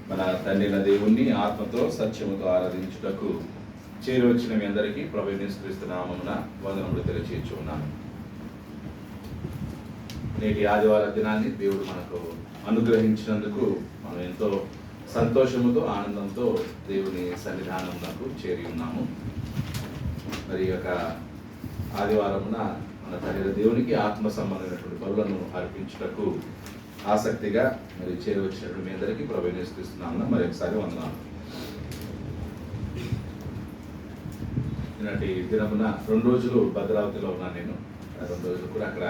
మన తండ్రిన దేవుణ్ణి ఆత్మతో సత్యముతో ఆరాధించుటకు చేరి వచ్చిన మీ అందరికీ ప్రభువు యేసుక్రీస్తు నామమున వందనములు తెలియజేయచ్చు ఉన్నాను. నేటి ఆదివార దినాన్ని దేవుడు మనకు అనుగ్రహించినందుకు మనం ఎంతో సంతోషముతో ఆనందంతో దేవుని సన్నిధానమునకు చేరి ఉన్నాము. మరి ఈ యొక్క ఆదివారమున మన తండ్రి దేవునికి ఆత్మ సంబంధమైనటువంటి బలులను అర్పించుటకు ఆసక్తిగా మరి చేరి వచ్చినటువంటి మీ అందరికీ ప్రభువు యేసుక్రీస్తు నామమున మరి ఒకసారి వందనాలు. ఈనాటి దినమున 2 రోజులు భద్రావతిలో ఉన్నాను నేను. 2 రోజులు కూడా అక్కడ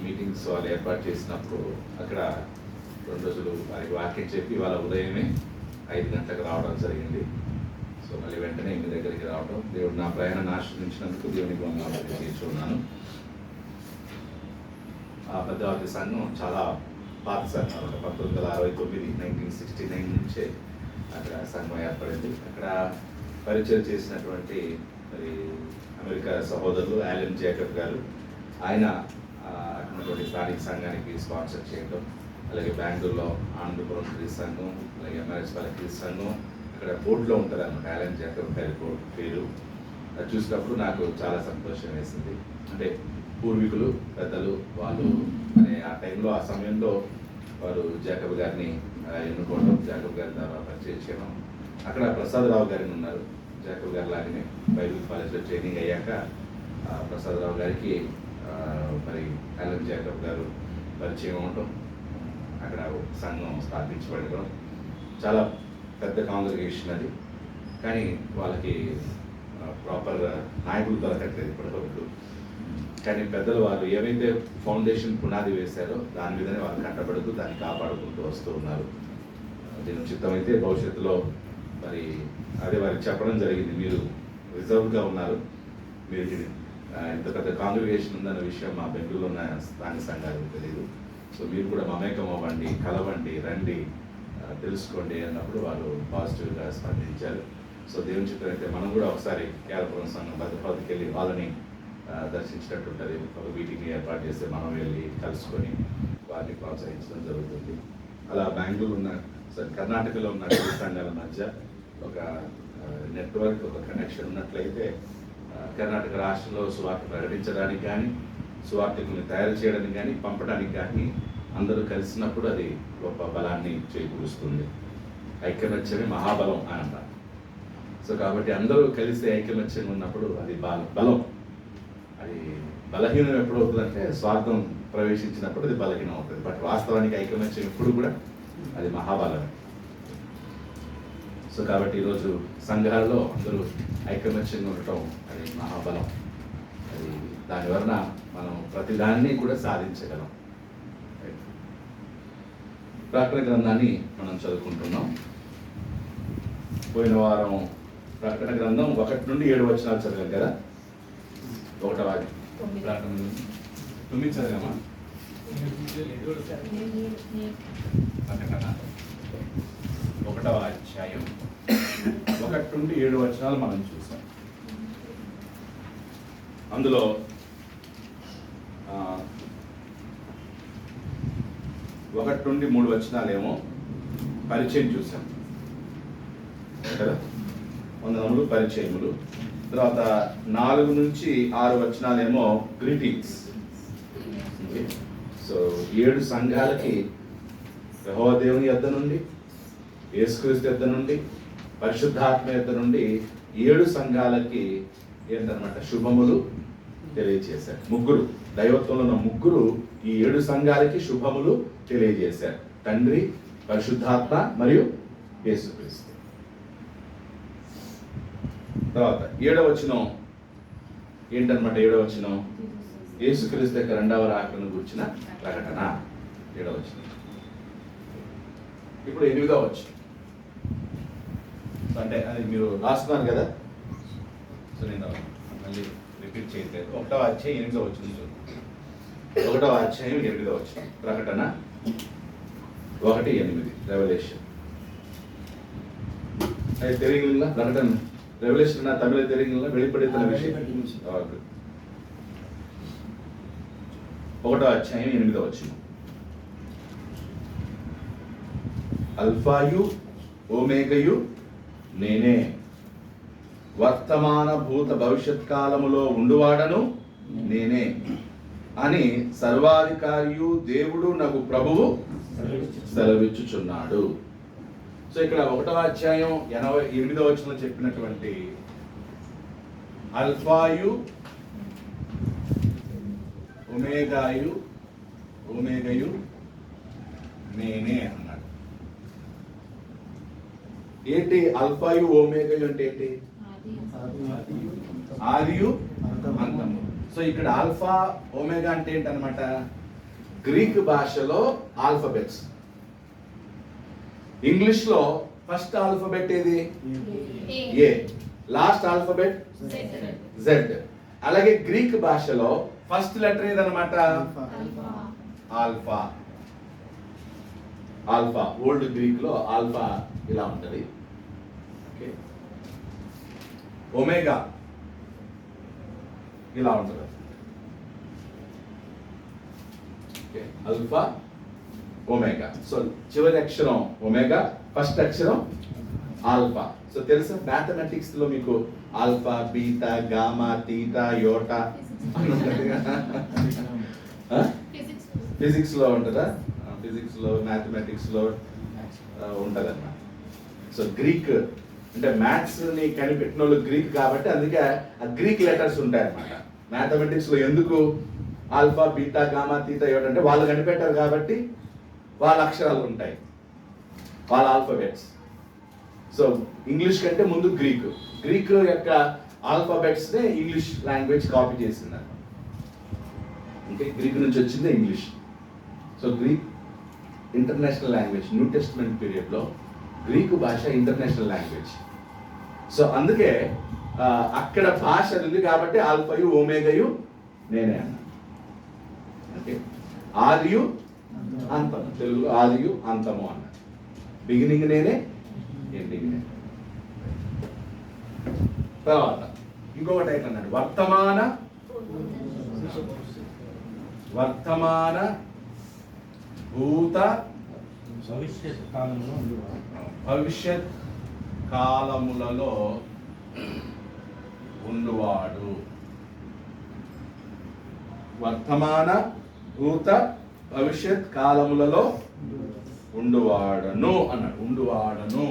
మీటింగ్స్ వాళ్ళు ఏర్పాటు చేసినప్పుడు అక్కడ 2 రోజులు వారికి వాక్యం చెప్పి వాళ్ళ ఉదయమే 5 గంటలకు రావడం జరిగింది. సో మళ్ళీ వెంటనే మీ దగ్గరికి రావడం, దేవుడు నా ప్రయాణాన్ని ఆశ్రయించినందుకు దేవునికి వందనాలు తెలియజేస్తున్నాను. ఆ భద్రావతి సంఘం చాలా పాత సంఘం, 1969 1969 నుంచే అక్కడ సంఘం ఏర్పడింది. అక్కడ పరిచయం చేసినటువంటి మరి అమెరికా సహోదరులు ఆలెన్ జేకబ్ గారు, ఆయన అటువంటి స్థానిక సంఘానికి స్పాన్సర్ చేయడం, అలాగే బెంగళూరులో ఆనందపురం క్రీస్తు సంఘం, అలాగే ఎంఆర్ఎస్పల్లి క్రీస్తు సంఘం అక్కడ బోర్డులో ఉంటుంది అన్నమాట. ఆలెన్ జేకబ్ గారి పేరు అది చూసినప్పుడు నాకు చాలా సంతోషం వేసింది. అంటే పూర్వీకులు పెద్దలు వాళ్ళు అనే ఆ టైంలో ఆ సమయంలో వారు జేకబ్ గారిని ఎన్నుకోవడం, జేకబ్ గారి ద్వారా పరిచయం చేయడం. అక్కడ ప్రసాదరావు గారిని ఉన్నారు, జేకబ్ గారి లాగానే బైబిల్ కాలేజ్లో ట్రైనింగ్ అయ్యాక ప్రసాదరావు గారికి మరి ఆలెన్ జేకబ్ గారు పరిచయం అవడం, అక్కడ సంఘం స్థాపించబడడం. చాలా పెద్ద కాంగ్రిగేషన్ అది, కానీ వాళ్ళకి ప్రాపర్ నాయకులు దొరకట్లేదు ఇప్పటివరకు. కానీ పెద్దలు వారు ఏవైతే ఫౌండేషన్ పునాది వేశారో దాని మీదనే వాళ్ళు కట్టబడుతూ దాన్ని కాపాడుకుంటూ వస్తూ ఉన్నారు. దీని చిత్తమైతే భవిష్యత్తులో మరి అదే వారికి చెప్పడం జరిగింది, మీరు రిజర్వ్గా ఉన్నారు, మీరు ఇంత పెద్ద కాంగ్రిగేషన్ ఉందన్న విషయం మా బెంగళూరులో ఉన్న స్థానిక సంఘాలకు తెలియదు. సో మీరు కూడా మమేకం అవ్వండి, కలవండి, రండి, తెలుసుకోండి అన్నప్పుడు వాళ్ళు పాజిటివ్గా స్పందించారు. సో దేవుని చిత్రం అయితే మనం కూడా ఒకసారి కేరపురం సంఘం భద్రపతికి వెళ్ళి వాళ్ళని దర్శించినట్టు ఉంటుంది. ఒక మీటింగ్ ఏర్పాటు చేస్తే మనం వెళ్ళి కలుసుకొని వారిని ప్రోత్సహించడం జరుగుతుంది. అలా బెంగళూరు ఉన్న కర్ణాటకలో ఉన్న సంఘాల మధ్య ఒక నెట్వర్క్, ఒక కనెక్షన్ ఉన్నట్లయితే కర్ణాటక రాష్ట్రంలో సువార్త ప్రకటించడానికి కానీ, సువార్తికుల్ని తయారు చేయడానికి కానీ, పంపడానికి కానీ అందరూ కలిసినప్పుడు అది గొప్ప బలాన్ని చేకూరుస్తుంది. ఐకమత్యమే మహాబలం అని అంటారు. సో కాబట్టి అందరూ కలిసి ఐకమత్యంగా ఉన్నప్పుడు అది బలం. అది బలహీనం ఎప్పుడు అవుతుందంటే స్వార్థం ప్రవేశించినప్పుడు అది బలహీనం అవుతుంది. బట్ వాస్తవానికి ఐకమత్యం ఎప్పుడు కూడా అది మహాబలం. సో కాబట్టి ఈరోజు సంఘాల్లో అందరూ ఐకమత్యంగా ఉండటం అది మహాబలం. అది దానివలన మనం ప్రతిదాన్ని కూడా సాధించగలం. ప్రకటన గ్రంథాన్ని మనం చదువుకుంటున్నాం. పోయిన వారం ప్రకటన గ్రంథం 1 నుండి 7 వచనాలు చదివాం కదా. 1వ ప్రకటన 9 చదివామా? ప్రకటన 1వ అధ్యాయం 1 నుండి 7 వచనాలు మనం చూసాం. అందులో 1 నుండి 3 వచనాలేమో పరిచయం చూసాం కదా, వందనములు, పరిచయములు. తర్వాత 4 నుంచి 6 వచనాలేమో గ్రీటింగ్స్. సో 7 సంఘాలకి యెహోవా దేవుని యొద్ద నుండి, యేసుక్రీస్తు యొద్ద నుండి, పరిశుద్ధాత్మ యొద్ద నుండి 7 సంఘాలకి ఏంటన్నమాట శుభములు తెలియజేశారు. 3 దైవత్వంలో ఉన్న 3 ఈ 7 సంఘాలకి శుభములు తెలియజేశారు. తండ్రి, పరిశుద్ధాత్మ మరియు యేసుక్రీస్తు. తర్వాత 7వ వచనం ఏంటన్నమాట? 7వ వచనం యేసుక్రీస్తు యొక్క 2వ రాకడను గురించిన ప్రకటన. 7వ వచనం. ఇప్పుడు 8వ వచనం అంటే అది మీరు రాస్తున్నారు కదా, సో నేను మళ్ళీ రిపీట్ చేయట్లేదు. 1వ అధ్యాయం 8వ వచనం. 1వ అధ్యాయం 8వ వచనం. ప్రకటన 1:8 రెవల్యూషన్. అది తెలుగులో ప్రకటన రెవల్యూషన్ తమిళ తెలుగులో வெளிப்படுத்தின విషయం. 1వ అధ్యాయం 8వ వచనం. అల్ఫాయు ఓమేగయు నేనే, వర్తమాన భూత భవిష్యత్ కాలములో ఉండువాడను నేనే అని సర్వాధికారియు దేవుడు నాకు ప్రభువు సెలవిచ్చుచున్నాడు. సో ఇక్కడ 1వ అధ్యాయం 88వ వచనంలో చెప్పినటువంటి అల్ఫాయు ఓమేగయు నేనే అన్నాడు. ఏంటి అల్ఫాయు ఓమేగయు అంటే ఏంటి? ఆదియు అంతము. సో ఇక్కడ ఆల్ఫా ఓమేగా అంటే ఏంటనమాట? గ్రీక్ భాషలో ఆల్ఫబెట్స్. ఇంగ్లీష్ లో ఫస్ట్ ఆల్ఫబెట్ ఏది? ఏ. Last alphabet Z. అలాగే గ్రీక్ భాషలో ఫస్ట్ లెటర్ ఏదనమాట? ఆల్ఫా. ఆల్ఫా ఓల్డ్ గ్రీక్ లో ఆల్ఫా ఇలా ఉంటది. ఒమేగా ఇలా ఉంటుంది. Alpha omega. సో చివరి అక్షరం ఒమేగా, ఫస్ట్ అక్షరం ఆల్ఫా. సో తెలుసా మ్యాథమెటిక్స్ లో మీకు alpha, beta, gamma, theta, iota physics లో ఉంటుందా? ఫిజిక్స్ లో మ్యాథమెటిక్స్ లో ఉంటదన్నమాట. సో గ్రీక్ అంటే మ్యాథ్స్ ని కనిపెట్టిన వాళ్ళు గ్రీక్ కాబట్టి అందుకే ఆ గ్రీక్ లెటర్స్ ఉంటాయి అన్నమాట. మ్యాథమెటిక్స్ లో ఎందుకు ఆల్ఫా, బీటా, గామా, తీటా, యోటా అంటే వాళ్ళు కనిపెట్టారు కాబట్టి వాళ్ళ అక్షరాలు ఉంటాయి, వాళ్ళ ఆల్ఫాబెట్స్. సో ఇంగ్లీష్ కంటే ముందు గ్రీక్ యొక్క ఆల్ఫాబెట్స్ నే ఇంగ్లీష్ లాంగ్వేజ్ కాపీ చేసింది. అంటే గ్రీక్ నుంచి వచ్చింది English. So Greek international language. New testament period లో గ్రీకు భాష ఇంటర్నేషనల్ లాంగ్వేజ్. సో అందుకే అక్కడ భాష ఉంది కాబట్టి ఆల్ఫాయు ఓమేగయు నేనే అన్నా. ఓకే, ఆదియు అంతం. తెలుగు ఆదియు అంతము అన్న. బిగినింగ్ నేనే, ఎండింగ్ నేనే. తర్వాత ఇంకొకటి ఏంటన్నాడు? వర్తమాన భూత భవిష్యత్ కాలములలో ఉండువాడు. వర్తమాన భూత భవిష్యత్ కాలములలో ఉండువాడను అన్నాడు. ఉండువాడను.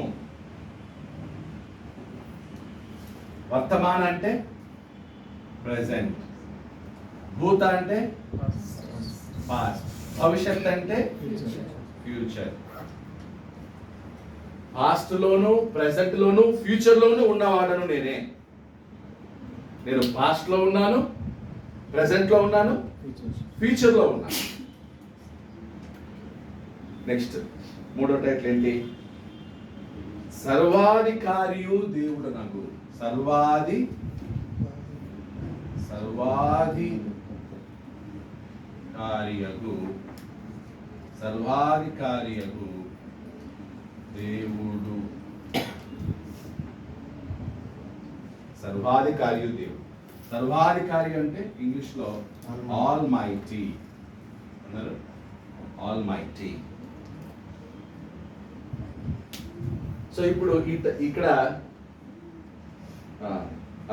వర్తమాన అంటే ప్రెసెంట్, భూత అంటే పాస్ట్, భవిష్యత్ అంటే ఫ్యూచర్. పాస్ట్ లోను, ప్రెసెంట్ లోను, ఫ్యూచర్ లోను ఉన్నవాడను నేనే. నేను పాస్ట్ లో ఉన్నాను, ప్రెసెంట్ లో ఉన్నాను, ఫ్యూచర్ లో ఉన్నాను. నెక్స్ట్ మూడో టైటిల్ ఏంటి? సర్వాధికారియు దేవుడు నాకు. సర్వాధికారియగు దేవుడు. సర్వాధికారియు దేవుడు. సర్వాధికారి అంటే ఇంగ్లీష్ లో ఆల్ మైటీ అన్నారు. All mighty. సో ఇప్పుడు ఇక్కడ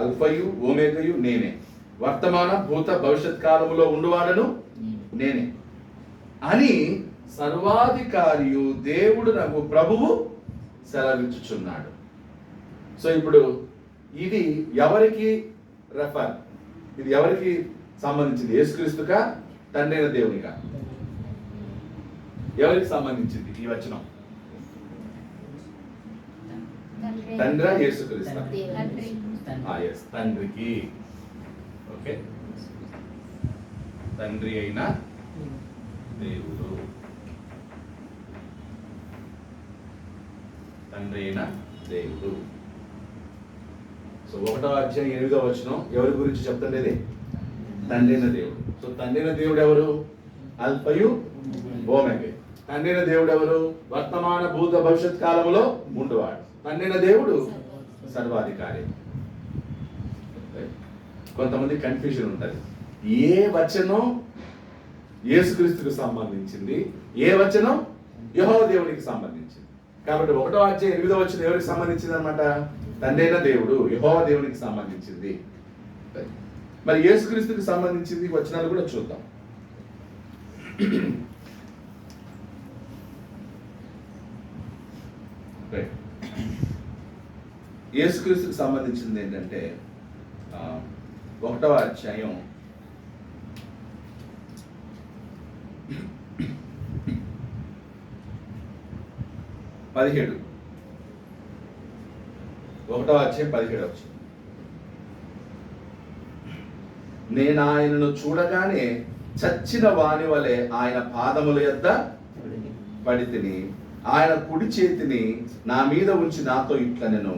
అల్ఫయు ఓమేగయు నేనే, వర్తమాన భూత భవిష్యత్ కాలములో ఉండువాడను నేనే అని సర్వాధికారియు దేవుడు నాకు ప్రభువు సెలవిచ్చుచున్నాడు. సో ఇప్పుడు ఇది ఎవరికి రెఫర్? ఇది ఎవరికి సంబంధించింది? యేసుక్రీస్తుకా, తండ్రి అయిన దేవునికా? ఎవరికి సంబంధించింది ఈ వచనం? తండ్రి యేసుక్రీస్తు? తండ్రికి. ఓకే, తండ్రి అయిన దేవుడు. తండ్రి అయిన దేవుడు. సో 1వ అధ్యాయం 8వ వచనం ఎవరి గురించి చెప్తుండేది? తండ్రి అయిన దేవుడు. సో తండ్రి అయిన దేవుడు ఎవరు? అల్ఫయు ఓమెగా. తండ్రి అయిన దేవుడు ఎవరు? వర్తమాన భూత భవిష్యత్ కాలంలో ఉండువాడు. తండ్రి అయిన దేవుడు సర్వాధికారి. కొంతమంది కన్ఫ్యూజన్ ఉంటుంది. ఏ వచనం యేసుక్రీస్తుకు సంబంధించింది, ఏ వచనం యెహోవా దేవునికి సంబంధించింది? కాబట్టి 1వ అధ్యాయం 8వ వచనం ఎవరికి సంబంధించింది అనమాట? తండ్రి అయిన దేవుడు యెహోవా దేవునికి సంబంధించింది. మరి యేసుక్రీస్తుకి సంబంధించింది వచనాలు కూడా చూద్దాం. యేసుక్రీస్తుకి సంబంధించింది ఏంటంటే 1వ అధ్యాయం 17. 1వ అధ్యాయం 17 వచ్చింది. నేను ఆయనను చూడగానే చచ్చిన వాని వలె ఆయన పాదముల యొద్ద పడితిని. ఆయన కుడి చేతిని నా మీద ఉంచి నాతో ఇట్లా నేను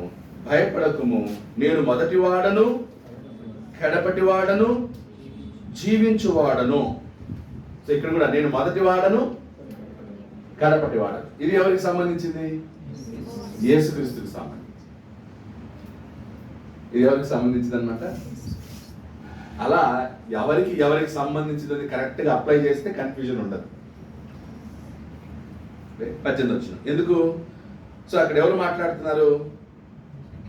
భయపడకుము, నేను మొదటివాడను కడపటివాడను జీవించువాడను. సో ఇక్కడ కూడా నేను మొదటివాడను కడపటివాడను. ఇది ఎవరికి సంబంధించింది? యేసుక్రీస్తుకి సంబంధించింది. ఇది ఎవరికి సంబంధించింది అనమాట. అలా ఎవరికి సంబంధించింది కరెక్ట్గా అప్లై చేస్తే కన్ఫ్యూజన్ ఉండదు. 18 వచ్చిన ఎందుకు? సో అక్కడ ఎవరు మాట్లాడుతున్నారు?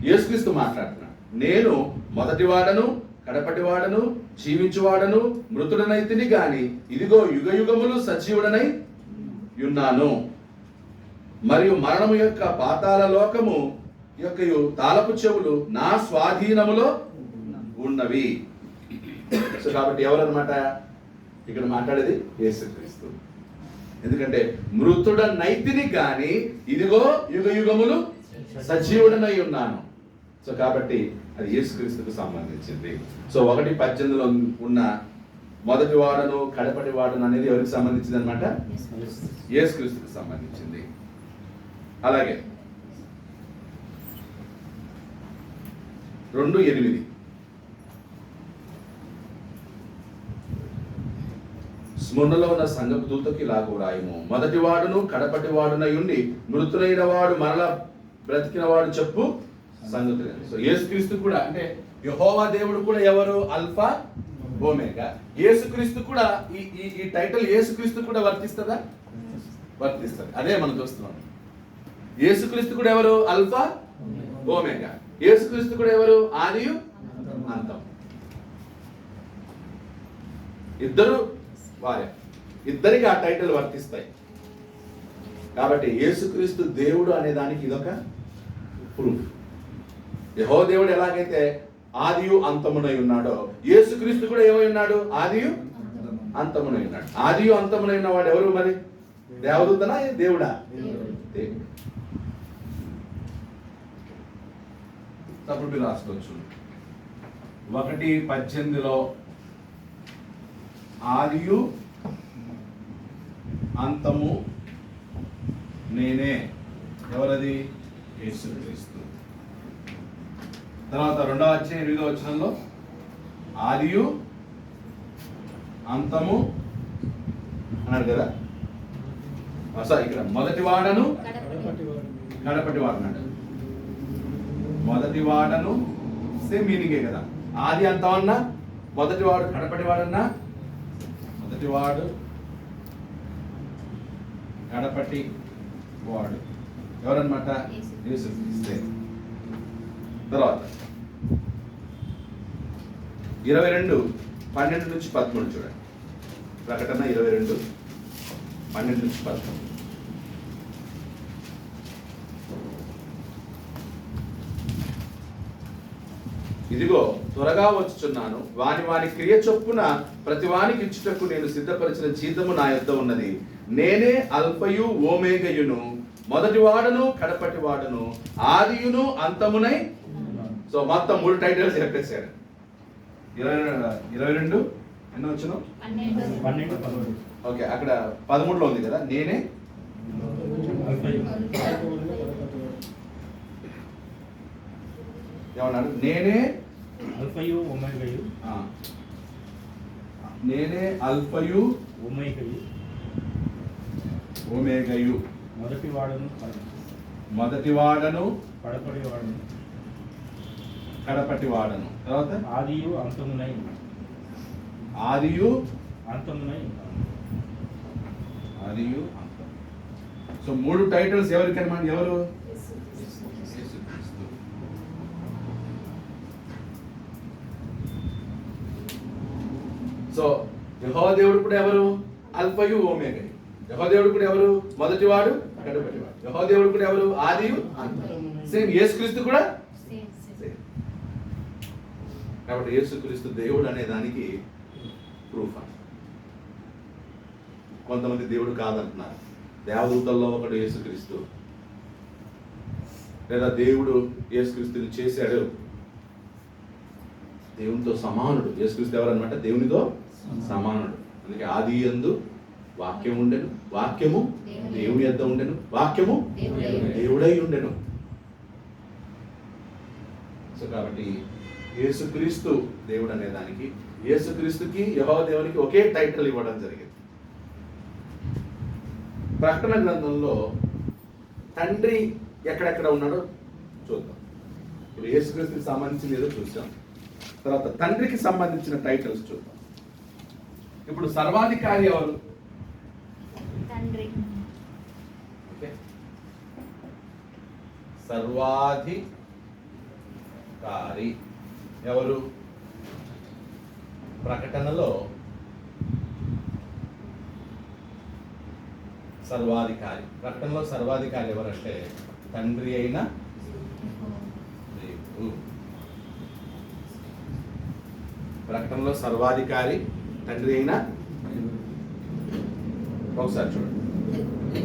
యేసుక్రీస్తు మాట్లాడుతున్నాడు. నేను మొదటివాడను కడపటివాడను జీవించువాడను మృతుడనైతిని గాని ఇదిగో యుగయుగములు సజీవుడనై ఉన్నాను, మరియు మరణము యొక్క పాతాళ లోకము యొక్క తాళపు చెవులు నా స్వాధీనములో ఉన్నవి. సో కాబట్టి ఎవరన్నమాట ఇక్కడ మాట్లాడేది? యేసుక్రీస్తు. ఎందుకంటే మృతుడనైతిని గాని ఇదిగో యుగయుగములు సజీవుడనై ఉన్నాను. సో కాబట్టి అది యేసుక్రీస్తుకు సంబంధించింది. సో 1:18లో ఉన్న మొదటి వాడను కడపటి వాడను అనేది ఎవరికి సంబంధించింది అనమాట? యేసుక్రీస్తుకు సంబంధించింది. అలాగే 2:8 స్ముర్నలో ఉన్న సంఘపు దూతకి ఇలాగూ రాయము, మొదటి వాడును కడపటి వాడునై ఉండి మృతులైన వాడు మరలా బ్రతికిన వాడు చెప్పు సంగతులు. సో యేసుక్రీస్తు కూడా అంటే యెహోవా దేవుడు కూడా ఎవరు? Alpha omega. యేసుక్రీస్తు కూడా ఈ టైటిల్ యేసుక్రీస్తు కూడా వర్తిస్తుందా? వర్తిస్తుంది. అదే మనం చూస్తున్నాం. యేసుక్రీస్తు కూడా ఎవరు? Alpha omega. యేసుక్రీస్తు కూడా ఎవరు? ఆదియు అంతం. ఇద్దరు వారే, ఇద్దరికి ఆ టైటిల్ వర్తిస్తాయి. కాబట్టి యేసుక్రీస్తు దేవుడు అనే దానికి ఇదొక ప్రూఫ్. యెహోవా దేవుడు ఎలాగైతే ఆదియు అంతమునై ఉన్నాడో యేసుక్రీస్తు కూడా ఏమై ఉన్నాడు? ఆదియు అంతమునై ఉన్నాడు. ఆదియు అంతమునై ఉన్నవాడు ఎవరు మరి? దేవదూతనా దేవుడా? దేవుడు. తప్పుడు మీరు రాసుకోవచ్చు. 1:18లో ఆదియు అంతము నేనే. ఎవరది? యేసుక్రీస్తు. తర్వాత 2వ అధ్యాయం 8వ వచనంలో ఆదియు అంతము అన్నాడు కదా. ఇక్కడ మొదటి వాడను కడపటి వాడన్నాడు. మొదటి వాడను సేమ్ మీనింగే కదా. ఆది అంతం అన్నా, మొదటి వాడు కడపటి వాడన్నా, మొదటి వాడు కడపటి వాడు ఎవరన్నమాట? యేసుక్రీస్తే. తర్వాత 22:12-13 చూడండి. ప్రకటన 22:12-13. ఇదిగో త్వరగా వచ్చుచున్నాను, వాని క్రియ చొప్పున ప్రతి వానికి ఇచ్చుటకు నేను సిద్ధపరిచిన జీతము నా యొద్ద ఉన్నది. నేనే అల్ఫయు ఓమేగయును, మొదటి వాడను కడపటి వాడను, ఆదియును అంతమునై. సో మొత్తం 3 టైటిల్స్ చెప్పేశాడు. 22 ఎన్నో వచ్చును? 12. ఓకే, అక్కడ 13లో ఉంది కదా. నేనే ఏమన్నాడు? నేనే అల్ఫయు ఓమేగయు. నేనే అల్ఫయు ఓమేగయు, మొదటి వాడను కడపటి వాడను. తర్వాత ఆదియు అంతమునై. ఆదియు అంతమునై. ఆదియు అంతం. సో 3 టైటిల్స్ ఎవరికనమాట? ఎవరు? సో యెహోవా దేవుడు కూడా ఎవరు? అల్ఫయు ఓమేగా. యెహోవా దేవుడు కూడా ఎవరు? మొదటివాడు కడపటివాడు. యెహోవా దేవుడు కూడా ఎవరు? ఆదియు అంతము. సేమ్ యేసుక్రీస్తు కూడా సేమ్. కాబట్టి యేసుక్రీస్తు దేవుడు అనే దానికి ప్రూఫ్ అని. కొంతమంది దేవుడు కాదంటున్నారు. దేవదూతల్లో ఒకడు యేసుక్రీస్తు, లేదా దేవుడు యేసుక్రీస్తుని చేశాడు, దేవునితో సమానుడు. యేసుక్రీస్తు ఎవరన్నమాట? దేవునితో సమానుడు. అందుకే ఆది యందు వాక్యం ఉండెను, వాక్యము దేవుని యొద్ద ఉండెను, వాక్యము దేవుడై ఉండెను. సో కాబట్టి యేసుక్రీస్తు దేవుడు అనే దానికి, యేసుక్రీస్తుకి యెహోవా దేవునికి ఒకే టైటిల్ ఇవ్వడం జరిగింది. ప్రకటన గ్రంథంలో తండ్రి ఎక్కడెక్కడ ఉన్నాడో చూద్దాం. ఇప్పుడు యేసుక్రీస్తుకి సంబంధించిన ఏదో చూసాం, తర్వాత తండ్రికి సంబంధించిన టైటిల్స్ చూద్దాం. ఇప్పుడు సర్వాధికారి ఎవరు? తండ్రి. ఓకే, సర్వాధికారి ఎవరు? ప్రకటనలో సర్వాధికారి, ప్రకటనలో సర్వాధికారి ఎవరంటే తండ్రి అయిన దేవుడు. ప్రకటనలో సర్వాధికారి తండ్రి అయిన, ఒకసారి చూడండి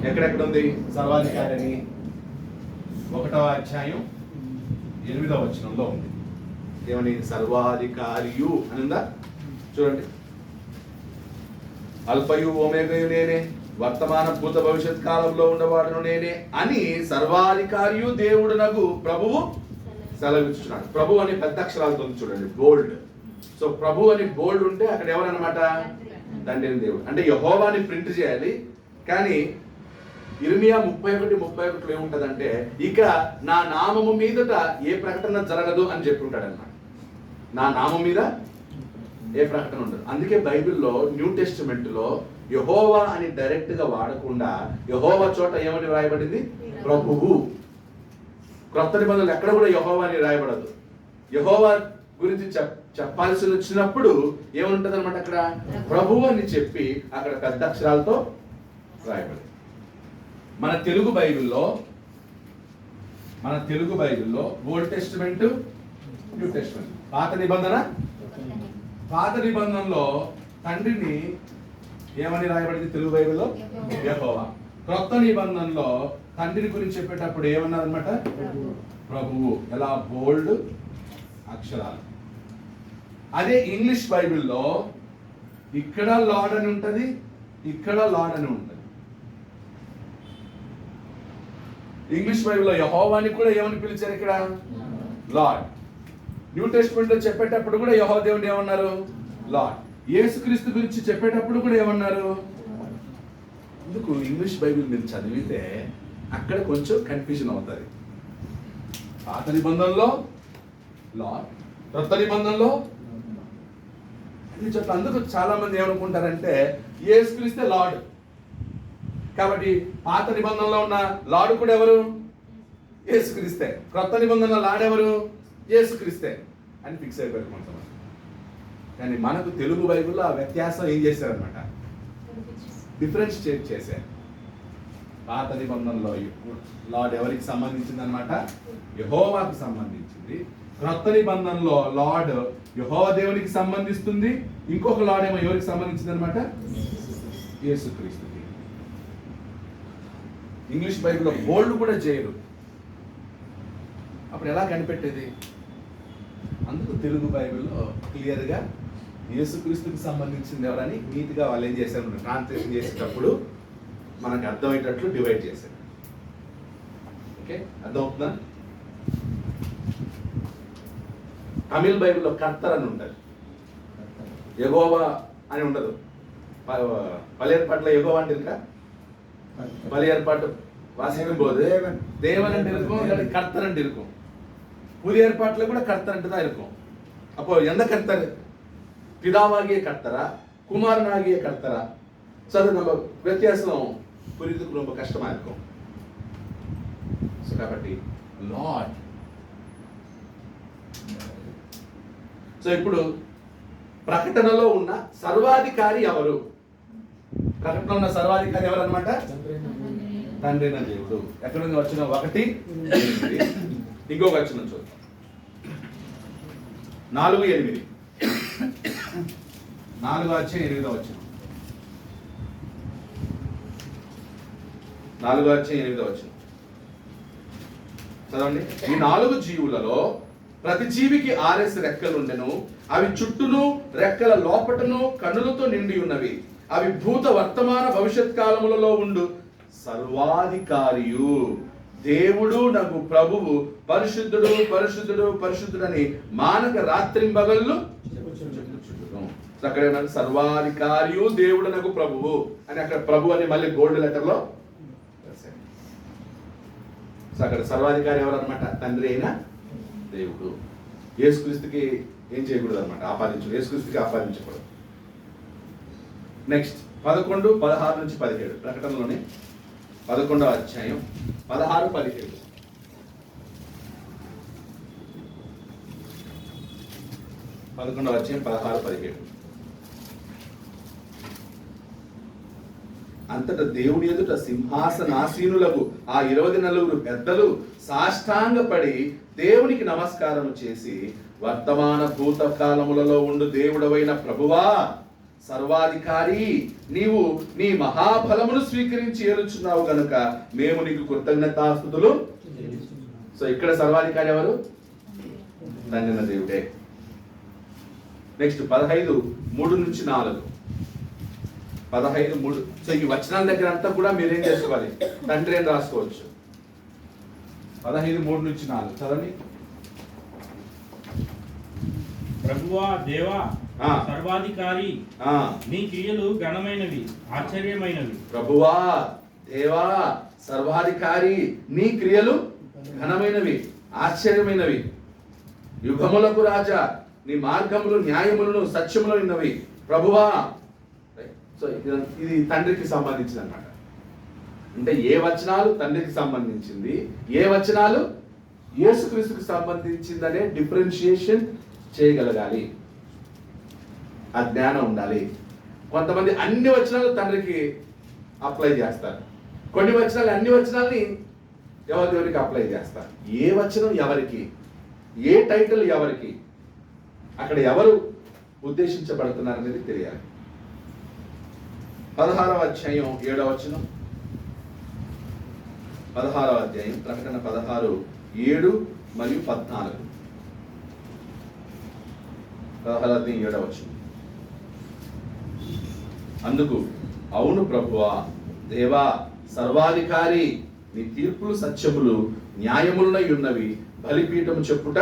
ఎక్కడెక్కడ ఉంది సర్వాధికారి అని. 1వ అధ్యాయం 8వ వచనంలో ఉంది. ఏమని? సర్వాధికారియు అని ఉందా? చూడండి. అల్ఫయు ఓమేగయు నేనే, వర్తమాన భూత భవిష్యత్ కాలంలో ఉండవాడును నేనే అని సర్వాధికారియు దేవుడునగు ప్రభువు సెలవిస్తున్నాడు. ప్రభు అని పెద్ద అక్షరాలతో ఉంది చూడండి, బోల్డ్. సో ప్రభు అని బోల్డ్ ఉంటే అక్కడ ఎవరన్నమాట? తండ్రి అని దేవుడు. అంటే యెహోవాని ప్రింట్ చేయాలి. కానీ ఇర్మియా 31:31 ఏముంటదంటే, ఇక నా నామము మీదట ఏ ప్రకటన జరగదు అని చెప్పి ఉంటాడు అన్నమాట. నా నామం మీద ఏ ప్రకటన ఉండదు. అందుకే బైబిల్లో న్యూ టెస్టిమెంట్ లో యెహోవా అని డైరెక్ట్ గా వాడకుండా యెహోవా చోట ఏమని రాయబడింది? ప్రభువు. క్రొత్త నిబంధనలు ఎక్కడ కూడా యెహోవా అని రాయబడదు. యెహోవా గురించి చెప్పాల్సి వచ్చినప్పుడు ఏముంటది అనమాట? అక్కడ ప్రభువు అని చెప్పి అక్కడ పెద్ద అక్షరాలతో రాయబడింది. మన తెలుగు బైబిల్లో ఓల్డ్ టెస్టిమెంట్, న్యూ టెస్టిమెంట్. పాత నిబంధనలో తండ్రిని ఏమని రాయబడింది తెలుగు బైబిల్లో? యెహోవా. క్రొత్త నిబంధనలో తండ్రిని గురించి చెప్పేటప్పుడు ఏమన్నారనమాట? ప్రభువు. ఎలా? బోల్డ్ అక్షరాలు. అదే ఇంగ్లీష్ బైబిల్లో ఇక్కడ లార్డ్ అని ఉంటది, ఇక్కడ లార్డ్ అని ఉంటది. ఇంగ్లీష్ బైబిల్లో యెహోవాని కూడా ఏమని పిలిచారు? ఇక్కడ లార్డ్. న్యూ టెస్టిమెంట్ లో చెప్పేటప్పుడు కూడా యెహోవా దేవుని ఏమన్నారు? లార్డ్. యేసుక్రీస్తు గురించి చెప్పేటప్పుడు కూడా ఏమన్నారు? ఎందుకు ఇంగ్లీష్ బైబిల్ మీరు చదివితే అక్కడ కొంచెం కన్ఫ్యూజన్ అవుతుంది. పాత నిబంధనలో లార్డ్, కొత్త నిబంధనలో అన్ని చోట్ల. అందుకు చాలా మంది ఏమనుకుంటారంటే యేసుక్రీస్తే లార్డ్, కాబట్టి పాత నిబంధనలో ఉన్న లార్డ్ కూడా ఎవరు? యేసుక్రీస్తే. కొత్త నిబంధనలో లార్డ్ ఎవరు? యేసుక్రీస్తే అని ఫిక్స్ అయిపోయారు కొంతమంది. కానీ మనకు తెలుగు బైబిల్లో ఆ వ్యత్యాసం ఏం చేశారనమాట? డిఫరెన్షియేట్ చేశారు. పాత నిబంధనలో లార్డ్ ఎవరికి సంబంధించింది అనమాట? యెహోవాకు సంబంధించింది. క్రొత్త నిబంధనలో లార్డ్ యెహోవా దేవునికి సంబంధిస్తుంది. ఇంకొక లార్డ్ ఏమో ఎవరికి సంబంధించింది అనమాట? యేసుక్రీస్తుకి. ఇంగ్లీష్ బైబిల్లో బోల్డ్ కూడా చేయరు. అప్పుడు ఎలా కనిపెట్టేది? అందుకు తెలుగు బైబిల్లో క్లియర్గా యేసుక్రీస్తుకి సంబంధించింది ఎవరని నీట్గా వాళ్ళు ఏం చేశారు? ట్రాన్స్లేషన్ చేసేటప్పుడు మనకు అర్థమయ్యేటట్లు డివైడ్ చేశారు. ఓకే, అర్థమవుతుందా? తమిళ్ బైబిల్లో కర్తర్ అని ఉంటుంది, యెహోవా అని ఉండదు. పలేర్పాట్లో యెహోవా అంటే ఇంకా பழையற்பாட்டு வாசிக்கும் போது தேவன் இருக்கும், இல்லாட்டி கர்த்தர் இருக்கும். புதிய ஏற்பாட்டுல கூட கர்த்தர் தான் இருக்கும். அப்போ எந்த கர்த்தர்? பிதாவாகிய கர்த்தரா, குமாரனாகிய கர்த்தரா? சரி, நம்ம வித்தியாசம் புரியுதுக்கு ரொம்ப கஷ்டமா இருக்கும். సో కాబట్టి లార్డ్. సో ఇప్పుడు ప్రకటనలో ఉన్న సర్వాధికారి ఎవరు? ప్రకటనలో ఉన్న సర్వాధికారి ఎవరు అన్నమాట? తండ్రి అయిన దేవుడు. ఎక్కడ నుంచి వచ్చిన 1:8. ఇంకొక వచ్చిన చూద్దాం 4:8. 4:8 వచ్చిన 4:8 వచ్చిన చదవండి. ఈ 4 జీవులలో ప్రతి జీవికి 6 రెక్కలుండెను. అవి చుట్టూను రెక్కల లోపటను కన్నులతో నిండి ఉన్నవి. అవి భూత వర్తమాన భవిష్యత్ కాలములలో ఉండు సర్వాధికారియు దేవుడు నగు ప్రభువు పరిశుద్ధుడు పరిశుద్ధుడు పరిశుద్ధుడని మానక రాత్రింబగళ్ళు చెప్పుచుండును. అక్కడ ఏమన్నా సర్వాధికారియు దేవుడు నగు ప్రభువు అని అక్కడ ప్రభు అని మళ్ళీ గోల్డ్ లెటర్ లో. అక్కడ సర్వాధికారి ఎవరు అనమాట? తండ్రి అయిన దేవుడు. యేసుక్రీస్తుకి ఏం చేయకూడదు అనమాట, ఆపాదించకూడదు. యేసుక్రీస్తుకి ఆపాదించకూడదు. నెక్స్ట్ 11, 16 నుంచి 17 ప్రకటనలోనే 11వ అధ్యాయం 16, 17. 11వ అధ్యాయం 16, 17. అంతటా దేవుని ఎదుట సింహాసనాసీనులకు ఆ 24 పెద్దలు సాష్టాంగపడి దేవునికి నమస్కారం చేసి, వర్తమాన భూత కాలములలో ఉండు దేవుడవైన ప్రభువా, సర్వాధికారి, నీవు నీ మహాఫలమును స్వీకరించి ఏలుచున్నావు గనుక మేము నీకు కృతజ్ఞతాస్తుతులు. సో ఇక్కడ సర్వాధికారి ఎవరు? తండ్రిన దేవుడే. నెక్స్ట్ 15, 3 నుంచి 4. 15, 3. సో ఈ వచనాల దగ్గర అంతా కూడా మీరేం చేసుకోవాలి? తండ్రి అని రాసుకోవచ్చు. 15, 3 నుంచి 4 చదవండి. ప్రభువా, దేవా, సర్వాధికారి, నీ క్రియలు ఘనమైనవి, ఆశ్చర్యమైనవి. ప్రభువా, దేవా, సర్వాధికారి, నీ క్రియలు ఘనమైనవి, ఆశ్చర్యమైనవి. యుగములకు రాజా, నీ మార్గములు న్యాయములను సత్యములు ఉన్నవి. ప్రభువా. సో ఇది తండ్రికి సంబంధించింది అన్నమాట. అంటే ఏ వచనాలు తండ్రికి సంబంధించింది, ఏ వచనాలు యేసుక్రీస్తుకు సంబంధించిందనే డిఫరెన్షియేషన్ చేయగలగాలి. ఆ జ్ఞానం ఉండాలి. కొంతమంది అన్ని వచనాలు తండ్రికి అప్లై చేస్తారు, కొన్ని వచనాలు అన్ని వచనాల్ని ఎవరికి అప్లై చేస్తారు. ఏ వచనం ఎవరికి, ఏ టైటిల్ ఎవరికి, అక్కడ ఎవరు ఉద్దేశించబడుతున్నారు అనేది తెలియాలి. 16వ అధ్యాయం 7వ వచనం. 16వ అధ్యాయం ప్రకటన 16, 7 మరియు 14. 16వ అధ్యాయం 7వ వచనం. అందుకు, అవును ప్రభువా, దేవా, సర్వాధికారి, నీ తీర్పులు సత్యములు న్యాయములనై ఉన్నవి. బలిపీఠము చెప్పుట.